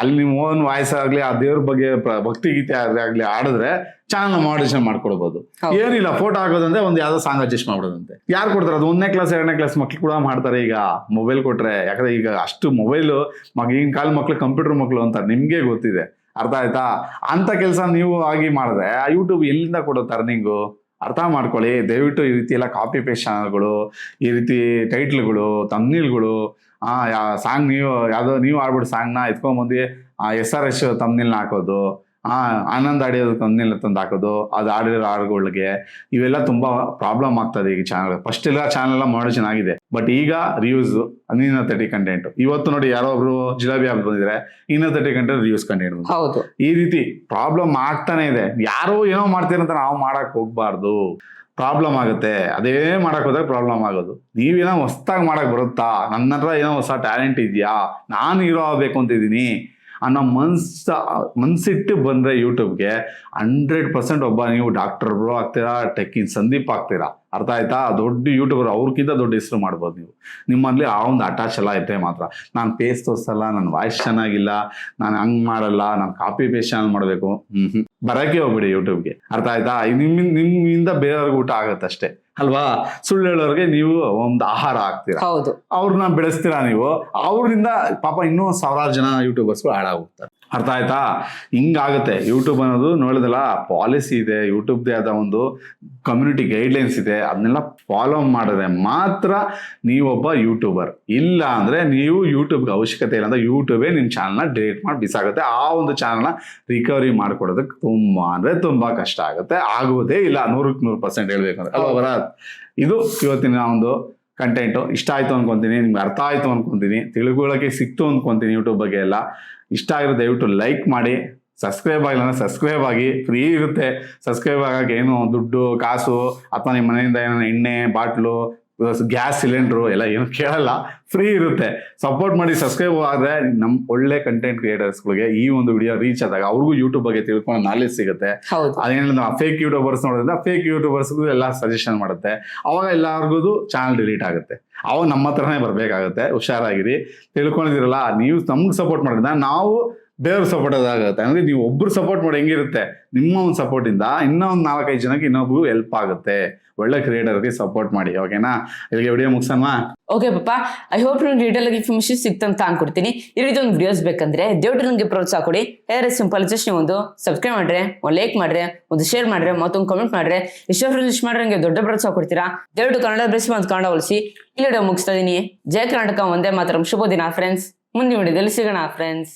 ಅಲ್ಲಿ ನಿಮ್ಮ ಓನ್ ವಾಯ್ಸ್ ಆಗ್ಲಿ, ಆ ದೇವ್ರ ಬಗ್ಗೆ ಭಕ್ತಿ ಗೀತೆ ಆಗ್ಲಿ ಆಡಿದ್ರೆ ಚಾನಲ್ ಮಾಡಿಷನ್ ಮಾಡ್ಕೊಡ್ಬೋದು. ಏನಿಲ್ಲ, ಫೋಟೋ ಹಾಕೋದಂದ್ರೆ ಒಂದು ಯಾವ್ದೋ ಸಾಂಗ್ ಅಡ್ಜಸ್ಟ್ ಮಾಡ್ಬೋದಂತೆ. ಯಾರು ಕೊಡ್ತಾರೆ ಅದು? 1ನೇ ಕ್ಲಾಸ್ 2ನೇ ಕ್ಲಾಸ್ ಮಕ್ಳು ಕೂಡ ಮಾಡ್ತಾರೆ ಈಗ ಮೊಬೈಲ್ ಕೊಟ್ರೆ. ಯಾಕಂದ್ರೆ ಈಗ ಅಷ್ಟು ಮೊಬೈಲ್ ಈಗಿನ ಕಾಲ ಮಕ್ಳು ಕಂಪ್ಯೂಟರ್ ಮಕ್ಳು ಅಂತಾರೆ, ನಿಮ್ಗೆ ಗೊತ್ತಿದೆ. ಅರ್ಥ ಆಯ್ತಾ? ಅಂತ ಕೆಲಸ ನೀವು ಆಗಿ ಮಾಡಿದ್ರೆ ಆ ಯೂಟ್ಯೂಬ್ ಎಲ್ಲಿಂದ ಕೊಡುತ್ತೆ ಅರ್ನಿಂಗು? ಅರ್ಥ ಮಾಡ್ಕೊಳ್ಳಿ. ದಯವಿಟ್ಟು ಈ ರೀತಿ ಎಲ್ಲ ಕಾಪಿ ಪೇಸ್ಟ್ ಚಾನಲ್ಗಳು, ಈ ರೀತಿ ಟೈಟ್ಲ್ಗಳು, ತಮ್ನೀಲ್ಗಳು, ಸಾಂಗ್ ನೀವು ಆಡ್ಬಿಟ್ಟು ಸಾಂಗ್ನ ಎತ್ಕೊಂಡ್ಬಂದು SRS ತಮ್ನೀಲ್ನ ಹಾಕೋದು, ಆನಂದ್ ಆಡಿಯೋದು ತಮ್ನೀಲ್ ತಂದು ಹಾಕೋದು, ಅದು ಆಡಿರೋ ಹಾಡುಗಳಿಗೆ, ಇವೆಲ್ಲ ತುಂಬಾ ಪ್ರಾಬ್ಲಮ್ ಆಗ್ತದೆ ಈಗ ಚಾನಲ್. ಫಸ್ಟ್ ಎಲ್ಲ ಚಾನಲ್ ಎಲ್ಲ ಮಾಡೋ ಚೆನ್ನಾಗಿದೆ, ಬಟ್ ಈಗ ರಿವ್ಯೂಸ್ 30 ಕಂಟೆಂಟ್. ಇವತ್ತು ನೋಡಿ ಯಾರೋ ಒಬ್ರು ಜಿಲಾಬಿ ಹಾಕಿ ಬಂದಿದ್ರೆ 30 ಕಂಟೆಂಟ್ ರಿವ್ಯೂಸ್ ಕಂಟೆಂಟ್. ಈ ರೀತಿ ಪ್ರಾಬ್ಲಮ್ ಆಗ್ತಾನೆ ಇದೆ. ಯಾರೋ ಏನೋ ಮಾಡ್ತೀರಂತ ನಾವು ಮಾಡಕ್ ಹೋಗ್ಬಾರ್ದು, ಪ್ರಾಬ್ಲಮ್ ಆಗುತ್ತೆ. ಅದೇ ಮಾಡಕ್ ಹೋದ್ರೆ ಪ್ರಾಬ್ಲಮ್ ಆಗೋದು. ನೀವೇನೋ ಹೊಸ್ದಾಗಿ ಮಾಡಕ್ ಬರುತ್ತಾ, ನನ್ನ ಹತ್ರ ಏನೋ ಹೊಸ ಟ್ಯಾಲೆಂಟ್ ಇದೆಯಾ, ನಾನು ಹೀರೋ ಆಗ್ಬೇಕು ಅಂತಿದ್ದೀನಿ ಅನ್ನೋ ಮನ್ಸಿಟ್ಟು ಬಂದ್ರೆ ಯೂಟ್ಯೂಬ್ಗೆ 100% ಒಬ್ಬ ನೀವು ಡಾಕ್ಟರ್ ಬ್ರೋ ಆಗ್ತೀರಾ, ಟೆಕ್ಕಿನ್ ಸಂದೀಪ್ ಆಗ್ತೀರಾ. ಅರ್ಥ ಆಯ್ತಾ? ದೊಡ್ಡ ಯೂಟ್ಯೂಬರ್ ಅವ್ರಿಗಿಂತ ದೊಡ್ಡ ಹೆಸರು ಮಾಡ್ಬೋದು ನೀವು. ನಿಮ್ಮಲ್ಲಿ ಆ ಒಂದು ಅಟ್ಯಾಚ್ ಎಲ್ಲ ಇದ್ದರೆ ಮಾತ್ರ. ನಾನು ಫೇಸ್ ತೋರಿಸಲ್ಲ, ನನ್ನ ವಾಯ್ಸ್ ಚೆನ್ನಾಗಿಲ್ಲ, ನಾನು ಹಂಗೆ ಮಾಡಲ್ಲ, ನಾನು ಕಾಪಿ ಪೇಸ್ಟ್ ಚಾನಲ್ ಮಾಡಬೇಕು, ಬರೋಕ್ಕೆ ಹೋಗ್ಬಿಡಿ ಯೂಟ್ಯೂಬ್ಗೆ. ಅರ್ಥ ಆಯ್ತಾ? ನಿಮ್ಮಿಂದ ಬೇರೆಯವ್ರಿಗೆ ಊಟ ಆಗತ್ತೆ ಅಷ್ಟೇ ಅಲ್ವಾ? ಸುಳ್ಳು ಹೇಳೋರಿಗೆ ನೀವು ಒಂದು ಆಹಾರ ಆಗ್ತೀರಾ, ಹೌದು. ಅವ್ರನ್ನ ಬೆಳೆಸ್ತೀರಾ ನೀವು, ಅವ್ರಿಂದ ಪಾಪ ಇನ್ನೂ ಸಾವಿರಾರು ಜನ ಯೂಟ್ಯೂಬರ್ಸ್ಗಳು ಹಾಳಾಗೋಗ್ತಾರೆ. ಅರ್ಥ ಆಯ್ತಾ? ಹಿಂಗಾಗುತ್ತೆ. ಯೂಟ್ಯೂಬ್ ಅನ್ನೋದು ನೋಡಿದಲ್ಲ, ಪಾಲಿಸಿ ಇದೆ, ಯೂಟ್ಯೂಬ್ದೇ ಆದ ಒಂದು ಕಮ್ಯುನಿಟಿ ಗೈಡ್ಲೈನ್ಸ್ ಇದೆ. ಅದನ್ನೆಲ್ಲ ಫಾಲೋ ಮಾಡಿದ್ರೆ ಮಾತ್ರ ನೀವೊಬ್ಬ ಯೂಟ್ಯೂಬರ್. ಇಲ್ಲ ಅಂದ್ರೆ ನೀವು ಯೂಟ್ಯೂಬ್ಗೆ ಅವಶ್ಯಕತೆ ಇಲ್ಲ ಅಂದ್ರೆ ಯೂಟ್ಯೂಬೇ ನಿಮ್ಮ ಚಾನಲ್ನ ಡಿಲೀಟ್ ಮಾಡಿ ಬಿಸಾಗುತ್ತೆ. ಆ ಒಂದು ಚಾನಲ್ನ ರಿಕವರಿ ಮಾಡ್ಕೊಡೋದಕ್ಕೆ ತುಂಬಾ ಅಂದ್ರೆ ತುಂಬಾ ಕಷ್ಟ ಆಗುತ್ತೆ. ಆಗುವುದೇ ಇಲ್ಲ, 100% ಹೇಳ್ಬೇಕಂದ್ರೆ ಅಲ್ವಾ ಭರತ್? ಇದು ಇವತ್ತಿನ ಒಂದು ಕಂಟೆಂಟು. ಇಷ್ಟ ಆಯ್ತು ಅನ್ಕೊಂತೀನಿ, ನಿಮ್ಗೆ ಅರ್ಥ ಆಯ್ತು ಅನ್ಕೊಂತೀನಿ, ತಿಳ್ಕೊಳ್ಳೋಕೆ ಸಿಕ್ತು ಅನ್ಕೊಂತೀನಿ ಯೂಟ್ಯೂಬ್ ಬಗ್ಗೆ ಎಲ್ಲ. ಇಷ್ಟ ಆಗಿರೋ ದಯವಿಟ್ಟು ಲೈಕ್ ಮಾಡಿ, ಸಬ್ಸ್ಕ್ರೈಬ್ ಆಗಿಲ್ಲ ಅಂದ್ರೆ ಸಬ್ಸ್ಕ್ರೈಬ್ ಆಗಿ. ಫ್ರೀ ಇರುತ್ತೆ ಸಬ್ಸ್ಕ್ರೈಬ್ ಆಗಕ್ಕೆ, ಏನು ದುಡ್ಡು ಕಾಸು ಅಥವಾ ನಿಮ್ಮ ಮನೆಯಿಂದ ಏನೋ ಎಣ್ಣೆ ಬಾಟ್ಲು ಗ್ಯಾಸ್ ಸಿಲಿಂಡ್ರು ಎಲ್ಲ ಏನು ಕೇಳಲ್ಲ, ಫ್ರೀ ಇರುತ್ತೆ. ಸಪೋರ್ಟ್ ಮಾಡಿ, ಸಬ್ಸ್ಕ್ರೈಬ್ ಆದರೆ ನಮ್ಮ ಒಳ್ಳೆ ಕಂಟೆಂಟ್ ಕ್ರಿಯೇಟರ್ಸ್ಗಳಿಗೆ ಈ ಒಂದು ವಿಡಿಯೋ ರೀಚ್ ಆದಾಗ ಅವ್ರಿಗೂ ಯೂಟ್ಯೂಬ್ ಬಗ್ಗೆ ತಿಳ್ಕೊಂಡು ನಾಲೆಜ್ ಸಿಗುತ್ತೆ. ಅದೇನಿಲ್ಲ, ಫೇಕ್ ಯೂಟ್ಯೂಬರ್ಸ್ ನೋಡೋದ್ರಿಂದ ಫೇಕ್ ಯೂಟ್ಯೂಬರ್ಸ್ಗೂ ಎಲ್ಲ ಸಜೆಷನ್ ಮಾಡುತ್ತೆ. ಅವಾಗ ಎಲ್ಲರಿಗೂ ಚಾನಲ್ ಡಿಲೀಟ್ ಆಗುತ್ತೆ. ಅವಾಗ ನಮ್ಮ ಹತ್ರನೇ ಬರಬೇಕಾಗುತ್ತೆ. ಹುಷಾರಾಗಿರಿ. ತಿಳ್ಕೊಂಡಿದ್ದೀರಲ್ಲ, ನೀವು ನಮ್ಗೆ ಸಪೋರ್ಟ್ ಮಾಡೋದ್ರಿಂದ ನಾವು ಬೇರೆಯವ್ರು ಸಪೋರ್ಟ್ ಅದಾಗುತ್ತೆ. ಅಂದ್ರೆ ನೀವು ಒಬ್ರು ಸಪೋರ್ಟ್ ಮಾಡಿ ಹೆಂಗಿರುತ್ತೆ, ನಿಮ್ಮ ಒಂದು ಸಪೋರ್ಟಿಂದ ಇನ್ನೂ ಒಂದು 4-5 ಜನಕ್ಕೆ ಇನ್ನೊಬ್ರು ಹೆಲ್ಪ್ ಆಗುತ್ತೆ. ಒಳ್ಳೆ ಕ್ರಿಯೇಟರ್ಗೆ ಸಪೋರ್ಟ್ ಮಾಡಿ. ಓಕೆನಾ? ಇಲ್ಲಿಗೆ ವಿಡಿಯೋ ಮುಗಿಸೋಣ. ಓಕೆ ಪಾಪ, ಐ ಹೋಪ್ ನೀವು ಡೀಟೇಲ್ ಆಗಿ ಇನ್ಫಾರ್ಮೇಶನ್ ಸಿಕ್ತಂತ ಅನ್ಕೊಡ್ತೀನಿ. ಈ ರೀತಿ ಒಂದು ವಿಡಿಯೋಸ್ ಬೇಕಂದ್ರೆ ದಯವಿಟ್ಟು ನನಗೆ ಪ್ರೋತ್ಸಾಹ ಕೊಡಿ. ಯಾರು ಸಿಂಪಲ್ ಜಸ್ಟ್ ನೀವು ಒಂದು ಸಬ್ಸ್ಕ್ರೈಬ್ ಮಾಡ್ರೆ, ಒಂದು ಲೈಕ್ ಮಾಡ್ರೆ, ಒಂದು ಶೇರ್ ಮಾಡ್ರೆ, ಮತ್ತೊಂದು ಕಮೆಂಟ್ ಮಾಡ್ರೆ, ಇಷ್ಟ ಫ್ರೆಂಡ್ಸ್ ಮಾಡ್ರೆ ನನಗೆ ದೊಡ್ಡ ಪ್ರೋತ್ಸಾಹ ಕೊಡ್ತೀರಾ. ದಯವಿಟ್ಟು ಕನ್ನಡ ಬೆಳೆಸಿ ಮತ್ತು ಕನ್ನಡ ಉಳಿಸಿ. ಈ ವಿಡಿಯೋ ಮುಗಿಸ್ತಾ ಇದೀನಿ. ಜಯ ಕರ್ನಾಟಕ, ಒಂದೇ ಮಾತ್ರ. ಶುಭ ದಿನ ಫ್ರೆಂಡ್ಸ್. ಮುಂದಿನ ವಿಡಿಯೋದಲ್ಲಿ ಸಿಗೋಣ ಫ್ರೆಂಡ್ಸ್.